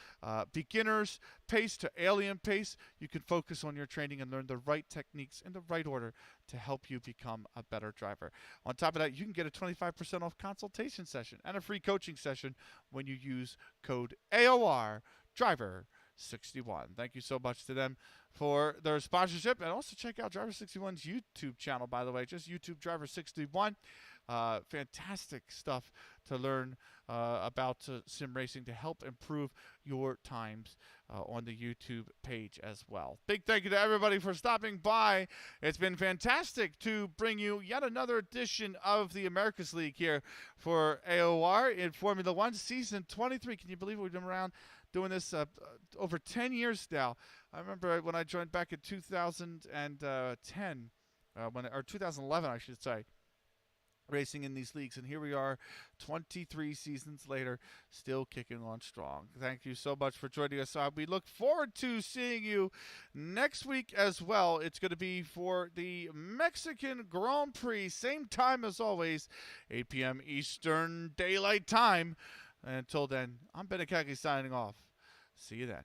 beginner's pace to alien pace. You can focus on your training and learn the right techniques in the right order to help you become a better driver. On top of that, you can get a 25% off consultation session and a free coaching session when you use code AOR Driver61. Thank you so much to them for their sponsorship, and also check out Driver61's YouTube channel, by the way, just YouTube Driver61. Fantastic stuff to learn about sim racing to help improve your times on the YouTube page as well. Big thank you to everybody for stopping by. It's been fantastic to bring you yet another edition of the America's League here for AOR in Formula One Season 23. Can you believe we've been around doing this over 10 years now? I remember when I joined back in 2010, or 2011, I should say, racing in these leagues, and here we are 23 seasons later, still kicking on strong. Thank you so much for joining us. We look forward to seeing you next week as well. It's going to be for the Mexican Grand Prix, same time as always, 8 p.m. Eastern Daylight Time. Until then, I'm Benikage signing off. See you then.